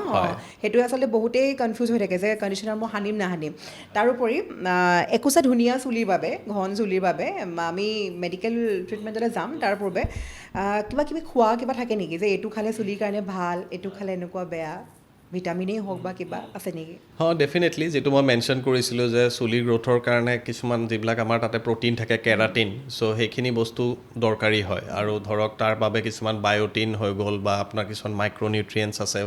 সেইটোৱে আচলতে বহুতেই কনফিউজ হৈ থাকে যে কণ্ডিশ্যনাৰ মই সানিম নাসানিম। তাৰোপৰি একোছা ধুনীয়া চুলিৰ বাবে, ঘন চুলিৰ বাবে আমি মেডিকেল ট্ৰিটমেণ্টলৈ যাম তাৰ পূৰ্বে কিবা কিবি খোৱা কিবা থাকে নেকি, যে এইটো খালে চুলিৰ কাৰণে ভাল, এইটো খালে এনেকুৱা বেয়া, ভিটামিনেই হওক বা কিবা আছে নেকি? ডেফিনেটলি, যিটো মই মেনশ্যন কৰিছিলোঁ যে চুলিৰ গ্ৰ'থৰ কাৰণে কিছুমান যিবিলাক আমাৰ তাতে প্ৰ'টিন থাকে, কেৰাটিন, চ' সেইখিনি বস্তু দৰকাৰী হয়। আৰু ধৰক তাৰ বাবে কিছুমান বায়'টিন হৈ গ'ল বা আপোনাৰ কিছুমান মাইক্ৰ'নিউট্ৰিয়েণ্টছ আছে,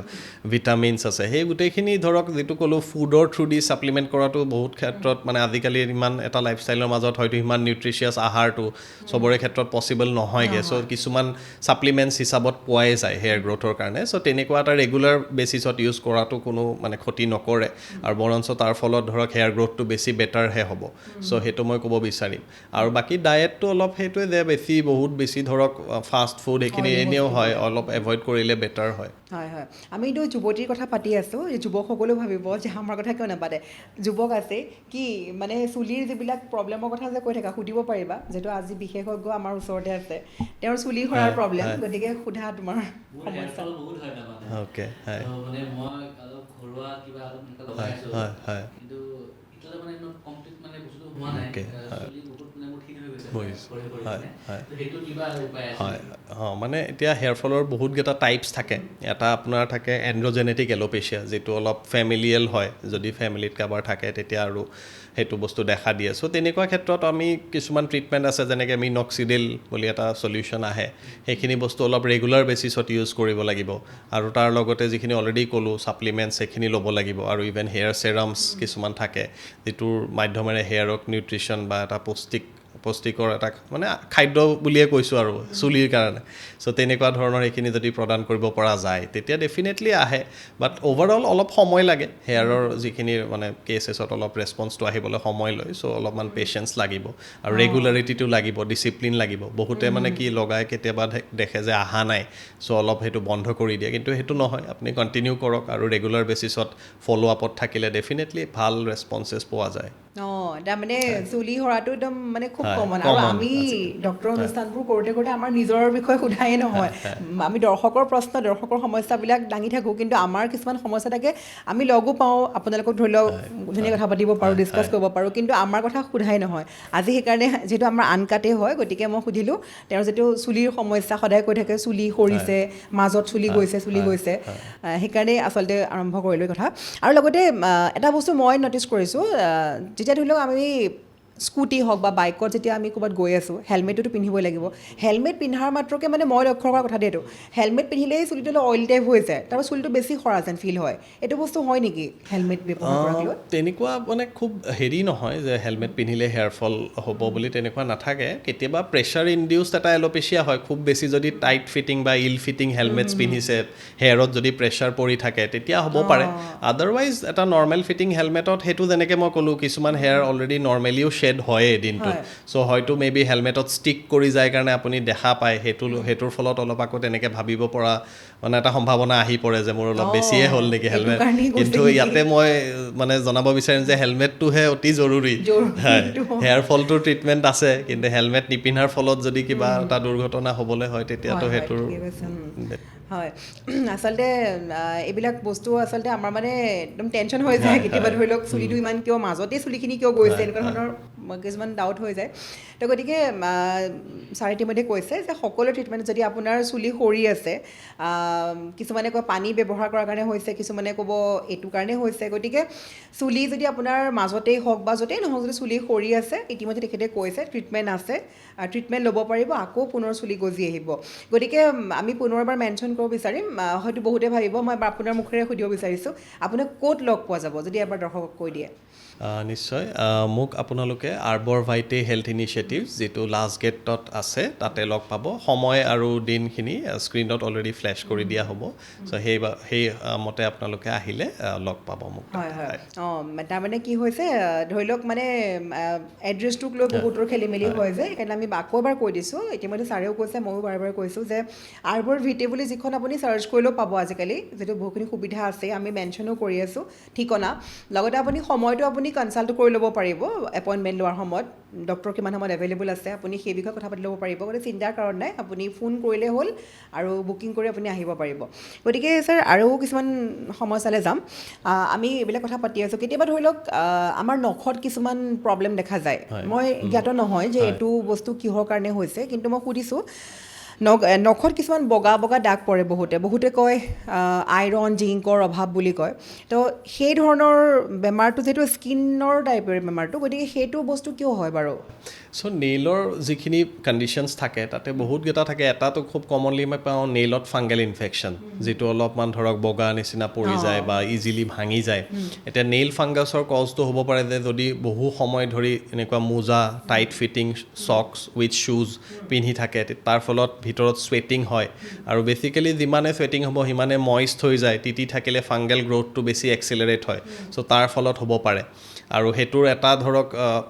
ভিটামিনছ আছে, সেই গোটেইখিনি ধৰক যিটো ক'লোঁ ফুডৰ থ্ৰু দি ছাপ্লিমেণ্ট কৰাটো বহুত ক্ষেত্ৰত মানে আজিকালি ইমান এটা লাইফষ্টাইলৰ মাজত হয়তো ইমান নিউট্ৰিচিয়াছ আহাৰটো চবৰে ক্ষেত্ৰত পচিবল নহয়গৈ। চ' কিছুমান ছাপ্লিমেণ্টছ হিচাপত পোৱাই যায় হেয়াৰ গ্ৰ'থৰ কাৰণে। চ' তেনেকুৱা এটা ৰেগুলাৰ বেচিছত ইউজ কৰাটো কোনো মানে ক্ষতি নকৰে, আৰু বৰঞ্চ তাৰ ফলত ধৰক হেয়াৰ গ্ৰ'থটো বেছি বেটাৰহে হ'ব। চ' সেইটো মই ক'ব বিচাৰিম। আৰু বাকী ডায়েটটো অলপ সেইটোৱে যে বহুত বেছি ধৰক ফাষ্ট ফুড এইখিনি এনেও হয়, অলপ এভইড কৰিলে বেটাৰ হয়। হয় হয়, আমিতো যুৱতীৰ কথা পাতি আছোঁ, যুৱকসকলেও ভাবিব যে আমাৰ কথা কিয় নাপাতে। যুৱক আছে কি মানে চুলিৰ যিবিলাক প্ৰব্লেমৰ কথা যে কৈ থাকা, সুধিব পাৰিবা, যিহেতু আজি বিশেষজ্ঞ আমাৰ ওচৰতে আছে, তেওঁৰ চুলি সৰাৰ প্ৰব্লেম, গতিকে সোধা তোমাৰ সমস্যা। অ'কে, হয় মানে মই অলপ ঘৰুৱা কিবা অলপ লগাই আছোঁ, কিন্তু এতিয়ালৈ মানে কমপ্লিট মানে বস্তুটো হোৱা নাই, চুলি বহুত মানে মোৰ থিন হৈ গৈছে, সেইটো কিবা উপায় আছে? মানে এতিয়া হেয়াৰ ফলৰ বহুতকেইটা টাইপছ থাকে। এটা আপোনাৰ থাকে এণ্ড্ৰজেনেটিক এল'পেচিয়া, যিটো অলপ ফেমিলিয়েল হয়, যদি ফেমিলিত কাৰোবাৰ থাকে তেতিয়া আৰু সেইটো বস্তু দেখা দিয়ে। চ' তেনেকুৱা ক্ষেত্ৰত আমি কিছুমান ট্ৰিটমেণ্ট আছে, যেনেকৈ মিনক্সিডিল বুলি এটা চলিউশ্যন আহে, সেইখিনি বস্তু অলপ ৰেগুলাৰ বেচিছত ইউজ কৰিব লাগিব। আৰু তাৰ লগতে যিখিনি অলৰেডি ক'লোঁ ছাপ্লিমেণ্টছ, সেইখিনি ল'ব লাগিব। আৰু ইভেন হেয়াৰ চেৰামছ কিছুমান থাকে, যিটোৰ মাধ্যমেৰে হেয়াৰক নিউট্ৰিশ্যন বা এটা পুষ্টিকৰ এটা মানে খাদ্য বুলিয়ে কৈছোঁ আৰু চুলিৰ কাৰণে। চ' তেনেকুৱা ধৰণৰ এইখিনি যদি প্ৰদান কৰিব পৰা যায় তেতিয়া ডেফিনেটলি আহে। বাট অ'ভাৰঅল অলপ সময় লাগে, হেয়াৰৰ যিখিনি মানে কেচেছত অলপ ৰেছপন্সটো আহিবলৈ সময় লয়। চ' অলপমান পেচেঞ্চ লাগিব, আৰু ৰেগুলাৰিটিটো লাগিব, ডিচিপ্লিন লাগিব। বহুতে মানে কি লগাই কেতিয়াবা দেখে যে অহা নাই, চ' অলপ সেইটো বন্ধ কৰি দিয়ে, কিন্তু সেইটো নহয়, আপুনি কণ্টিনিউ কৰক আৰু ৰেগুলাৰ বেচিছত ফ'ল' আপত থাকিলে ডেফিনেটলি ভাল ৰেছপন্সেছ পোৱা যায়। তাৰমানে চুলি সৰাটো একদম মানে খুব কমন, আৰু common, আমি ডক্টৰ অনুষ্ঠানবোৰ কৰোঁতে কৰোঁতে আমাৰ নিজৰ বিষয়ে সোধাই নহয়, আমি দৰ্শকৰ প্ৰশ্ন দৰ্শকৰ সমস্যাবিলাক দাঙি থাকোঁ, কিন্তু আমাৰ কিছুমান সমস্যা থাকে, আমি লগো পাওঁ, আপোনালোকক ধৰি লওক ধুনীয়া কথা পাতিব পাৰোঁ, ডিছকাছ কৰিব পাৰোঁ, কিন্তু আমাৰ কথা সোধাই নহয়। আজি সেইকাৰণে যিহেতু আমাৰ আনকাটেই হয়, গতিকে মই সুধিলোঁ তেওঁৰ যিটো চুলিৰ সমস্যা সদায় কৈ থাকে, চুলি সৰিছে, মাজত চুলি গৈছে, সেইকাৰণেই আচলতে আৰম্ভ কৰিলোঁ কথা। আৰু লগতে এটা বস্তু মই ন'টিছ কৰিছোঁ, যেতিয়া ধৰি লওক আমি স্কুটি হওক বা বাইকত যেতিয়া আমি ক'ৰবাত গৈ আছোঁ, হেলমেটটোতো পিন্ধিবই লাগিব। হেলমেট পিন্ধাৰ মাত্ৰকে মানে মই লক্ষ্য কৰা কথা দেই এইটো, হেলমেট পিন্ধিলেই চুলিটো অলপ অইল টাইপ হৈ যায়, তাৰপৰা চুলিটো বেছি সৰা যেন ফিল হয়। এইটো বস্তু হয় নেকি হেলমেট ব্যৱহাৰ কৰাক লৈ? তেনেকুৱা মানে খুব হেৰি নহয় যে হেলমেট পিন্ধিলে হেয়াৰ ফল হ'ব বুলি তেনেকুৱা নাথাকে। কেতিয়াবা প্ৰেছাৰ ইনডিউচড এটা এল'পেচিয়া হয়, খুব বেছি যদি টাইট ফিটিং বা ইল ফিটিং হেলমেটছ পিন্ধিছে, হেয়াৰত যদি প্ৰেছাৰ পৰি থাকে তেতিয়া হ'ব পাৰে। আদাৰৱাইজ এটা নৰ্মেল ফিটিং হেলমেটত সেইটো যেনেকৈ মই ক'লোঁ, কিছুমান হেয়াৰ অলৰেডি নৰ্মেলিও শ্বেড হয়ে দিনটোত, চ' হয়তো মে বি হেলমেটত ষ্টিক কৰি যায় কাৰণে আপুনি দেখা পায়, সেইটোৰ ফলত অলপ আকৌ তেনেকৈ ভাবিব পৰা মানে এটা সম্ভাৱনা আহি পৰে যে মোৰ অলপ বেছিয়ে হ'ল নেকি হেলমেট। কিন্তু ইয়াতে মই মানে জনাব বিচাৰিম যে হেলমেটটোহে অতি জৰুৰী। হেয়াৰ ফলটোৰ ট্ৰিটমেণ্ট আছে, কিন্তু হেলমেট নিপিন্ধাৰ ফলত যদি কিবা এটা দুৰ্ঘটনা হ'বলৈ হয় তেতিয়াতো সেইটোৰ হয়। আচলতে এইবিলাক বস্তু আচলতে আমাৰ মানে একদম টেনশ্যন হৈ যায় কেতিয়াবা, ধৰি লওক চুলিটো ইমান কিয়, মাজতেই চুলিখিনি কিয় গৈছে, এনেকুৱা ধৰণৰ কিছুমান ডাউট হৈ যায়। তো গতিকে ছাৰ ইতিমধ্যে কৈছে যে সকলো ট্ৰিটমেণ্ট, যদি আপোনাৰ চুলি সৰি আছে, কিছুমানে কয় পানী ব্যৱহাৰ কৰাৰ কাৰণে হৈছে, কিছুমানে ক'ব এইটো কাৰণে হৈছে, গতিকে চুলি যদি আপোনাৰ মাজতেই হওক বা য'তেই নহওক, যদি চুলি সৰি আছে, ইতিমধ্যে তেখেতে কৈছে ট্ৰিটমেণ্ট আছে, ট্ৰিটমেণ্ট ল'ব পাৰিব, আকৌ পুনৰ চুলি গজি আহিব। গতিকে আমি পুনৰবাৰ মেনশ্যন কৰিব বিচাৰিম, হয়তো বহুতে ভাবিব, মই এবাৰ আপোনাৰ মুখেৰে সুধিব বিচাৰিছোঁ, আপোনাক ক'ত লগ পোৱা যাব যদি এবাৰ দৰ্শকক কৈ দিয়ে? নিশ্চয়, মোক আপোনালোকে আৰ্বৰ ভাইটে হেল্থ ইনিচিয়েটিভ, যিটো লাষ্ট গেটত আছে, তাতে লগ পাব। সময় আৰু দিনখিনি স্ক্ৰীণত অলৰেডি ফ্লেছ কৰি দিয়া হ'ব, চ' সেই মতে আপোনালোকে আহিলে লগ পাব মোক। হয় হয়, তাৰমানে কি হৈছে, ধৰি লওক মানে এড্ৰেছটোক লৈ বহুতৰ খেলি মেলি হয় যে, সেইকাৰণে আমি আকৌ এবাৰ কৈ দিছোঁ, ইতিমধ্যে ছাৰেও কৈছে, ময়ো বাৰে বাৰে কৈছোঁ যে আৰ্বৰ ভিটে বুলি যিখন আপুনি চাৰ্চ কৰিলেও পাব আজিকালি, যিটো বহুতখিনি সুবিধা আছে, আমি মেনশ্যনো কৰি আছোঁ ঠিকনা। লগতে আপুনি সময়টো আপুনি কনচাল্ট কৰি ল'ব পাৰিব, এপইণ্টমেণ্ট লোৱাৰ সময়ত ডক্টৰ কিমান সময়ত এভেইলেবল আছে, আপুনি সেই বিষয়ে কথা পাতি ল'ব পাৰিব। গতিকে চিন্তাৰ কাৰণ নাই, আপুনি ফোন কৰিলেই হ'ল আৰু বুকিং কৰি আপুনি আহিব পাৰিব। গতিকে ছাৰ আৰু কিছুমান সমস্যালৈ যাম। আমি এইবিলাক কথা পাতি আছোঁ, কেতিয়াবা ধৰি লওক আমাৰ নখত কিছুমান প্ৰব্লেম দেখা যায়, মই জ্ঞাত নহয় যে এইটো বস্তু কিহৰ কাৰণে হৈছে, কিন্তু মই সুধিছোঁ, নখত কিছুমান বগা বগা দাগ পৰে, বহুতে কয় আইৰণ জিংকৰ অভাৱ বুলি কয়। তো সেই ধৰণৰ বেমাৰটো যিহেতু স্কিনৰ টাইপৰ বেমাৰটো, গতিকে সেইটো বস্তু কিয় হয় বাৰু? চ' নেইলৰ যিখিনি কণ্ডিশ্যনছ থাকে তাতে বহুতকেইটা থাকে। এটাটো খুব কমনলি মই পাওঁ, নেইলত ফাংগেল ইনফেকশ্যন, যিটো অলপমান ধৰক বগা নিচিনা পৰি যায় বা ইজিলি ভাঙি যায়। এতিয়া নেইল ফাংগাছৰ কজটো হ'ব পাৰে যে যদি বহু সময় ধৰি এনেকুৱা মোজা, টাইট ফিটিং চক্স উইথ শ্বুজ পিন্ধি থাকে, তাৰ ফলত ভিতৰত চুৱেটিং হয়, আৰু বেচিকেলি যিমানে চুৱেটিং হ'ব সিমানে মইষ্ট হৈ যায়, তিতি থাকিলে ফাংগেল গ্ৰ'থটো বেছি এক্সিলাৰেট হয়, চ' তাৰ ফলত হ'ব পাৰে। আৰু সেইটোৰ এটা ধৰক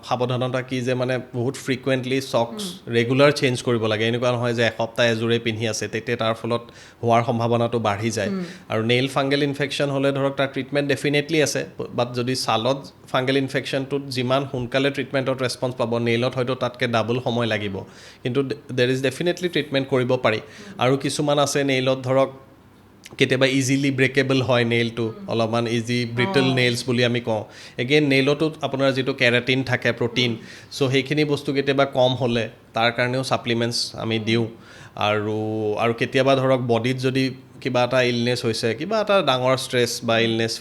সাৱধানতা কি যে মানে বহুত ফ্ৰিকুৱেণ্টলি চক্স ৰেগুলাৰ চেঞ্জ কৰিব লাগে, এনেকুৱা নহয় যে এসপ্তাহ এযোৰে পিন্ধি আছে, তেতিয়া তাৰ ফলত হোৱাৰ সম্ভাৱনাটো বাঢ়ি যায়। আৰু নেইল ফাংগেল ইনফেকশ্যন হ'লে ধৰক তাৰ ট্ৰিটমেণ্ট ডেফিনেটলি আছে, বাট যদি ছালত ফাংগেল ইনফেকশ্যনটোত যিমান সোনকালে ট্ৰিটমেণ্টত ৰেছপন্স পাব, নেইলত হয়তো তাতকৈ ডাবল সময় লাগিব, কিন্তু দেৰ ইজ ডেফিনেটলি ট্ৰিটমেণ্ট কৰিব পাৰি। আৰু কিছুমান আছে নেইলত ধৰক কেতিয়াবা ইজিলি ব্ৰেকেবল হয় নেইলটো, অলপমান ইজি ব্ৰিটল নেইলছ বুলি আমি কওঁ। এগেইন নেইলতো আপোনাৰ যিটো কেৰাটিন থাকে, প্ৰ'টিন, চ' সেইখিনি বস্তু কেতিয়াবা কম হ'লে তাৰ কাৰণেও ছাপ্লিমেণ্টছ আমি দিওঁ। আৰু কেতিয়াবা ধৰক বডিত যদি কিবা এটা ইলনেছ হৈছে, কিবা এটা ডাঙৰ ষ্ট্ৰেছ বা ইলনেছ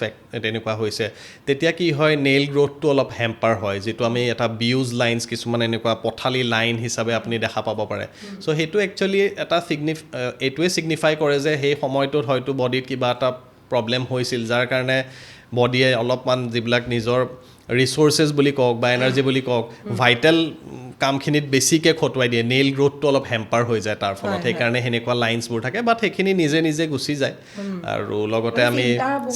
তেনেকুৱা হৈছে, তেতিয়া কি হয়, নেইল গ্ৰ'থটো অলপ হেম্পাৰ হয়, যিটো আমি এটা বিউজ লাইনছ, কিছুমান এনেকুৱা পথালি লাইন হিচাপে আপুনি দেখা পাব পাৰে। চ' সেইটো একচুৱেলি এটা এইটোৱে ছিগনিফাই কৰে যে সেই সময়টোত হয়তো বডিত কিবা এটা প্ৰব্লেম হৈছিল, যাৰ কাৰণে বডিয়ে অলপমান যিবিলাক নিজৰ ৰিচোৰ্চেছ বুলি কওক বা এনাৰ্জি বুলি কওক, ভাইটেল কামখিনিত বেছিকৈ খটুৱাই দিয়ে, নেইল গ্ৰ'থটো অলপ হেম্পাৰ হৈ যায় তাৰ ফলত, সেইকাৰণে সেনেকুৱা লাইনছবোৰ থাকে, বাট সেইখিনি নিজে নিজে গুচি যায়। আৰু লগতে আমি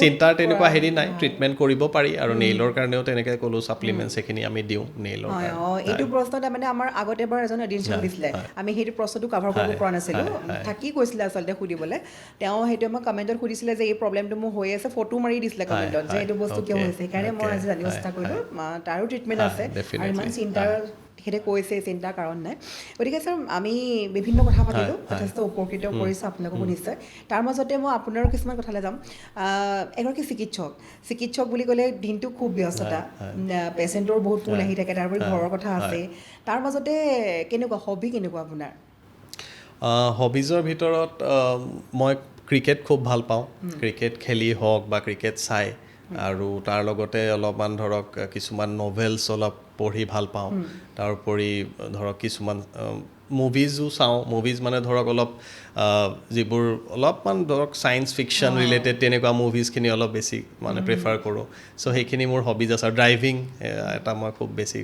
চিন্তাৰ তেনেকুৱা হেৰি নাই, ট্ৰিটমেণ্ট কৰিব পাৰি। আৰু নেইলৰ কাৰণেও তেনেকৈ ক'লোঁ ছাপ্লিমেণ্টছ সেইখিনি আমি দিওঁ নেইলৰ কাৰণে। এইটো প্ৰশ্ন তাৰমানে আমাৰ আগতে এবাৰ এজন অডিয়েঞ্চক দিছিলে, আমি সেইটো প্ৰশ্নটো কাভাৰ কৰিব পৰা নাছিলোঁ, থাকি কৈছিলে আচলতে সুধিবলৈ। তেওঁ সেইটো আমাক কমেণ্টত সুধিছিলে যে এই প্ৰব্লেমটো মোৰ হৈ আছে, ফটো মাৰি দিছিলে কমেণ্টত যে এইটো বস্তু কিয় হৈছে, সেইকাৰণে মই আজি জানিব চেষ্টা কৰিছোঁ কৈছোঁ তাৰো ট্ৰিটমেণ্ট আছে আৰু ইমান চিন্তাৰ তেখেতে কৈছে চিন্তাৰ কাৰণ নাই গতিকে ছাৰ আমি বিভিন্ন কথা পাতিলোঁ যথেষ্ট উপকৃত কৰিছোঁ আপোনালোককো নিশ্চয় তাৰ মাজতে মই আপোনাৰো কিছুমান কথালৈ যাম এগৰাকী চিকিৎসক বুলি ক'লে দিনটো খুব ব্যস্ততা পেচেণ্টৰ বহুত ফোন আহি থাকে তাৰোপৰি ঘৰৰ কথা আছে তাৰ মাজতে কেনেকুৱা হবি কেনেকুৱা আপোনাৰ হবিজৰ ভিতৰত মই ক্ৰিকেট খুব ভাল পাওঁ ক্ৰিকেট খেলি হওক বা ক্ৰিকেট চাই আৰু তাৰ লগতে অলপমান ধৰক কিছুমান নভেলছ অলপ পঢ়ি ভাল পাওঁ তাৰোপৰি ধৰক কিছুমান মুভিজো চাওঁ মুভিজ মানে ধৰক অলপ যিবোৰ অলপমান ধৰক ছায়েন্স ফিকশ্যন ৰিলেটেড তেনেকুৱা মুভিজখিনি অলপ বেছি মানে প্ৰিফাৰ কৰোঁ চ' সেইখিনি মোৰ হবিজ আছে আৰু ড্ৰাইভিং এটা মই খুব বেছি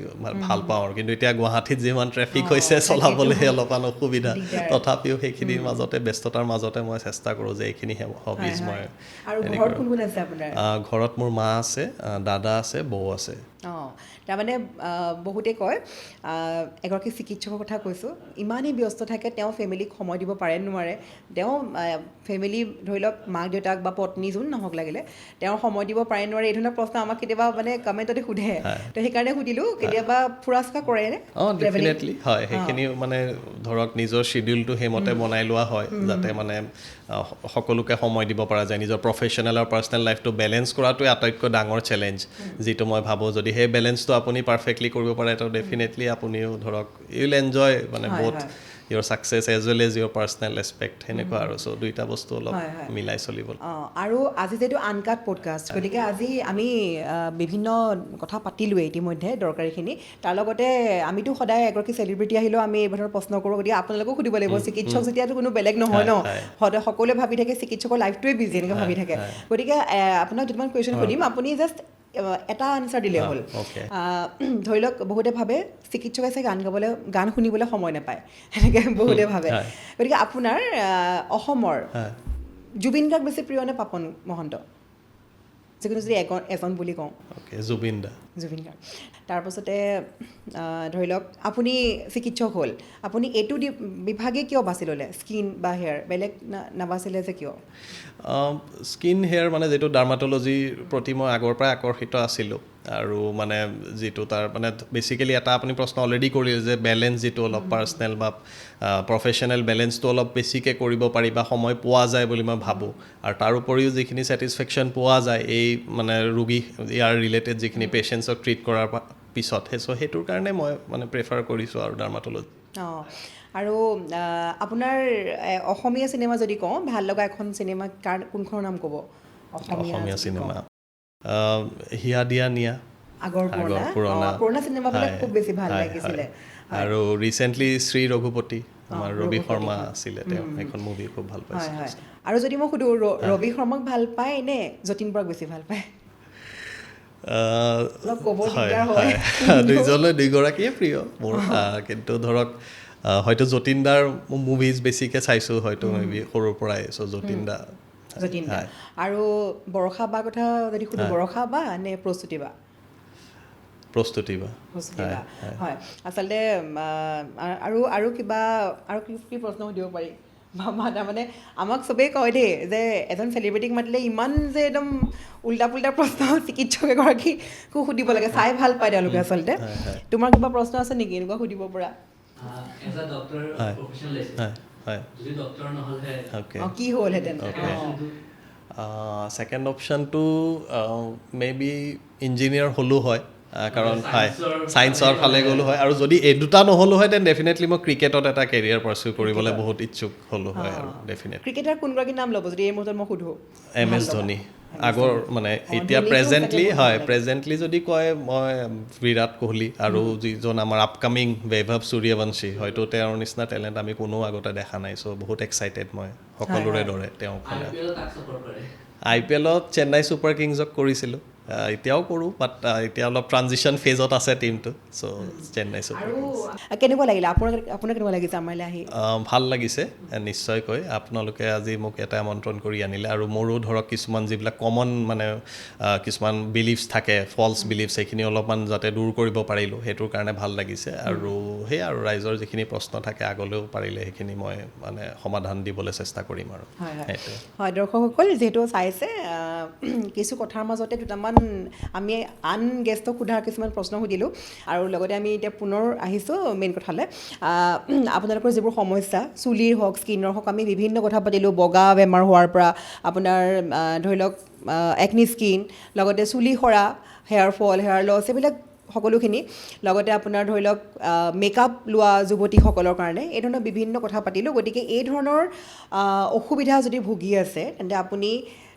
ভাল পাওঁ আৰু কিন্তু এতিয়া গুৱাহাটীত যিমান ট্ৰেফিক হৈছে চলাবলৈ অলপমান অসুবিধা তথাপিও সেইখিনিৰ মাজতে ব্যস্ততাৰ মাজতে মই চেষ্টা কৰোঁ যে এইখিনি হবিজ মই ঘৰত মোৰ মা আছে দাদা আছে বৌ আছে তাৰমানে বহুতে কয় এগৰাকী চিকিৎসকৰ কথা কৈছোঁ ইমানেই ব্যস্ত থাকে তেওঁ ফেমিলিক সময় দিব পাৰে নোৱাৰে তেওঁ ফেমিলি ধৰি লওক মাক দেউতাক বা পত্নী যোন নহওক লাগিলে তেওঁ সময় দিব পাৰে নোৱাৰে এই ধৰণৰ প্ৰশ্ন আমাক কেতিয়াবা মানে কমেণ্টতে সোধে তো সেইকাৰণে সুধিলোঁ কেতিয়াবা ফুৰা চকা কৰেনে ডেফিনেটলি হয় সেইখিনি মানে ধৰক নিজৰ শ্বিডিউলটো সেইমতে বনাই লোৱা হয় যাতে মানে সকলোকে সময় দিব পৰা যায় নিজৰ প্ৰফেশ্যনেল আৰু পাৰ্চনেল লাইফটো বেলেঞ্চ কৰাটোৱে আটাইতকৈ ডাঙৰ চেলেঞ্জ যিটো মই ভাবোঁ যদি সেই বেলেঞ্চটো আপুনি পাৰফেক্টলি কৰিব পাৰে তো ডেফিনেটলি আপুনিও ধৰক ইউল এনজয় মানে বহুত your success as well as your personal aspect সেনেকুৱা আৰু চ' দুইটা বস্তু অলপ মিলাই চলিব আৰু আজি যিহেতু আনকাট পডকাষ্ট গতিকে আজি আমি বিভিন্ন কথা পাতিলোঁৱে ইতিমধ্যে দৰকাৰীখিনি তাৰ লগতে আমিতো সদায় এগৰাকী চেলিব্ৰিটি আহিলেও আমি এই ধৰণৰ প্ৰশ্ন কৰোঁ গতিকে আপোনালোকেও সুধিব লাগিব চিকিৎসক যেতিয়াতো কোনো বেলেগ নহয় ন সদায় সকলোৱে ভাবি থাকে চিকিৎসকৰ লাইফটোৱে বিজি এনেকৈ ভাবি থাকে গতিকে আপোনাক দুটামান কুৱেশ্যন সুধিম আপুনি জাষ্ট এটা আনচাৰ দিলে হ'ল ধৰি লওক বহুতে ভাবে চিকিৎসকে চাই গান শুনিবলৈ সময় নাপায় সেনেকৈ বহুতে ভাবে গতিকে আপোনাৰ অসমৰ জুবিন গাৰ্গ বেছি প্ৰিয় নে পাপন মহন্ত যিকোনো যদি এজন বুলি কওঁ জুবিন গাৰ্গ তাৰপাছতে ধৰি লওক আপুনি চিকিৎসক হ'ল আপুনি এইটো বিভাগে কিয় বাছি ল'লে স্কিন বা হেয়াৰ বেলেগ নাবাছিলে যে কিয় স্কিন হেয়াৰ মানে যিটো ডাৰ্মাটলজিৰ প্ৰতি মই আগৰ পৰাই আকৰ্ষিত আছিলোঁ আৰু মানে যিটো তাৰ মানে বেচিকেলি এটা আপুনি প্ৰশ্ন অলৰেডি কৰিলে যে বেলেঞ্চ যিটো অলপ পাৰ্চনেল বা প্ৰফেশ্যনেল বেলেঞ্চটো অলপ বেছিকৈ কৰিব পাৰি বা সময় পোৱা যায় বুলি মই ভাবোঁ আৰু তাৰ উপৰিও যিখিনি ছেটিছফেকশ্যন পোৱা যায় এই মানে ৰোগী ইয়াৰ ৰিলেটেড যিখিনি পেচেণ্টছক ট্ৰিট কৰাৰ পিছত সেইটোৰ কাৰণে মই মানে প্ৰেফাৰ কৰিছোঁ আৰু ডাৰ্মাটলজি আৰু আপোনাৰ অসমীয়া চিনেমা যদি কওঁ ভাল লগা এখন চিনেমা কোনখনৰ নাম ক'ব অসমীয়া চিনেমা হিয়া দিয়া নিয়া আগৰ পুৰণা চিনেমাবিলাক খুব বেছি ভাল লাগিছিলে আৰু ৰিচেণ্টলি শ্ৰী ৰঘুপতি আমাৰ ৰবি শৰ্মা আছিলে তেওঁ এখন মুভি খুব ভাল পাইছে আৰু যদি মই সুধোঁ ৰবি শৰ্মাক ভাল পায় নে যতীন বৰাক বেছি ভাল পায় দুইগৰাকীয়ে প্ৰিয় মোৰ কিন্তু ধৰক হয়তো যতীন দাৰ মুভিজ বেছিকৈ চাইছোঁ হয়তো মেবি সৰুৰ পৰাই চ' যতীন দা আৰু বৰষা বা কথা যদি সুধোঁ বৰষা বা নে প্ৰস্তুতি বা হয় আচলতে আৰু কিবা আৰু কি প্ৰশ্ন সুধিব পাৰি তাৰমানে আমাক চবেই কয় দেই যে এজন চেলিব্ৰিটিক মাতিলে ইমান যে একদম উল্টা পুল্টা প্ৰশ্ন চিকিৎসক এগৰাকীকো সুধিব লাগে চাই ভাল পায় তেওঁলোকে আচলতে তোমাৰ কিবা প্ৰশ্ন আছে নেকি এনেকুৱা সুধিব পৰা কি হ'লহেঁতেন ছেকেণ্ড অপশ্যনটো মে বি ইঞ্জিনিয়াৰ হ'লো হয় কাৰণ ছায়েন্সৰ ফালে গ'লো হয় আৰু যদি এই দুটা নহ'লো হয় দেন ডেফিনেটলি মই ক্ৰিকেটত এটা কেৰিয়াৰ পাৰ্চিউ কৰিবলৈ বহুত ইচ্ছুক হ'লো হয় আৰু ডেফিনেটলি ক্ৰিকেটাৰ কোনগৰাকীৰ নাম ল'ব যদি এই মুহূৰ্তত মই সুধোঁ MS ধোনী আগৰ মানে এতিয়া প্ৰেজেণ্টলি যদি কয় মই বিৰাট কোহলি আৰু যিজন আমাৰ আপকামিং বৈভৱ সূৰ্যবংশী হয়তো তেওঁৰ নিচিনা টেলেণ্ট আমি কোনো আগতে দেখা নাই চ' বহুত এক্সাইটেড মই সকলোৰে দৰে তেওঁক IPLত চেন্নাই ছুপাৰ কিংছক কৰিছিলোঁ এতিয়াও কৰোঁ বাট এতিয়া অলপ ট্ৰানজিশ্যন ফেজত আছে টীমটো চ' চেন্নাই ছুপাৰ কেনেকুৱা লাগিলে আপোনাৰ কেনেকুৱা লাগিছে আমালৈ আহি ভাল লাগিছে নিশ্চয়কৈ আপোনালোকে আজি মোক এটা আমন্ত্ৰণ কৰি আনিলে আৰু মোৰো ধৰক কিছুমান যিবিলাক কমন মানে কিছুমান বিলিফছ থাকে ফল্ছ বিলিফছ সেইখিনি অলপমান যাতে দূৰ কৰিব পাৰিলোঁ সেইটোৰ কাৰণে ভাল লাগিছে আৰু সেই আৰু ৰাইজৰ যিখিনি প্ৰশ্ন থাকে আগলৈও পাৰিলে সেইখিনি মই মানে সমাধান দিবলৈ চেষ্টা কৰিম আৰু হয় দৰ্শকসকল যিহেতু চাইছে কিছু কথাৰ মাজতে দুটামান আমি আন গেষ্টক সোধা কিছুমান প্ৰশ্ন সুধিলোঁ আৰু লগতে আমি এতিয়া পুনৰ আহিছোঁ মেইন কথালৈ আপোনালোকৰ যিবোৰ সমস্যা চুলিৰ হওক স্কিনৰ হওক আমি বিভিন্ন কথা পাতিলোঁ বগা বেমাৰ হোৱাৰ পৰা আপোনাৰ ধৰি লওক একনি স্কিন লগতে চুলি সৰা হেয়াৰ ফল হেয়াৰ লছ এইবিলাক সকলোখিনি লগতে আপোনাৰ ধৰি লওক মেকআপ লোৱা যুৱতীসকলৰ কাৰণে এই ধৰণৰ বিভিন্ন কথা পাতিলোঁ গতিকে এই ধৰণৰ অসুবিধা যদি ভুগি আছে তেন্তে আপুনি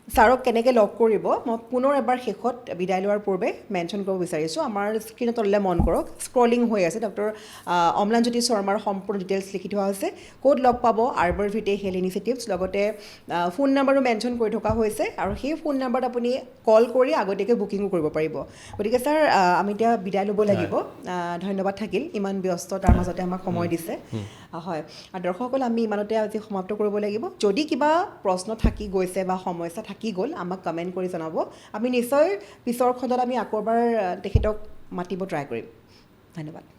ছাৰক কেনেকৈ লগ কৰিব মই পুনৰ এবাৰ শেষত বিদায় লোৱাৰ পূৰ্বে মেনশ্যন কৰিব বিচাৰিছোঁ আমাৰ স্ক্ৰীনৰ তললৈ মন কৰক স্ক্ৰলিং হৈ আছে ডক্টৰ অম্লানজ্যোতি শৰ্মাৰ সম্পূৰ্ণ ডিটেইলছ লিখি থোৱা হৈছে ক'ত লগ পাব আৰ্বাৰ ভিটে হেল্থ ইনিচিয়েটিভছ লগতে ফোন নাম্বাৰো মেনশ্যন কৰি থকা হৈছে আৰু সেই ফোন নাম্বাৰত আপুনি কল কৰি আগতীয়াকৈ বুকিঙো কৰিব পাৰিব গতিকে ছাৰ আমি এতিয়া বিদায় ল'ব লাগিব ধন্যবাদ থাকিল ইমান ব্যস্ত তাৰ মাজতে আমাক সময় দিছে হয় আৰু দৰ্শকসকল আমি ইমানতে আজি সমাপ্ত কৰিব লাগিব যদি কিবা প্ৰশ্ন থাকি গৈছে বা সমস্যা থাকি গ'ল আমাক কমেণ্ট কৰি জনাব আমি নিশ্চয় পিছৰ খণ্ডত আমি আকৌ এবাৰ তেখেতক মাতিব ট্ৰাই কৰিম ধন্যবাদ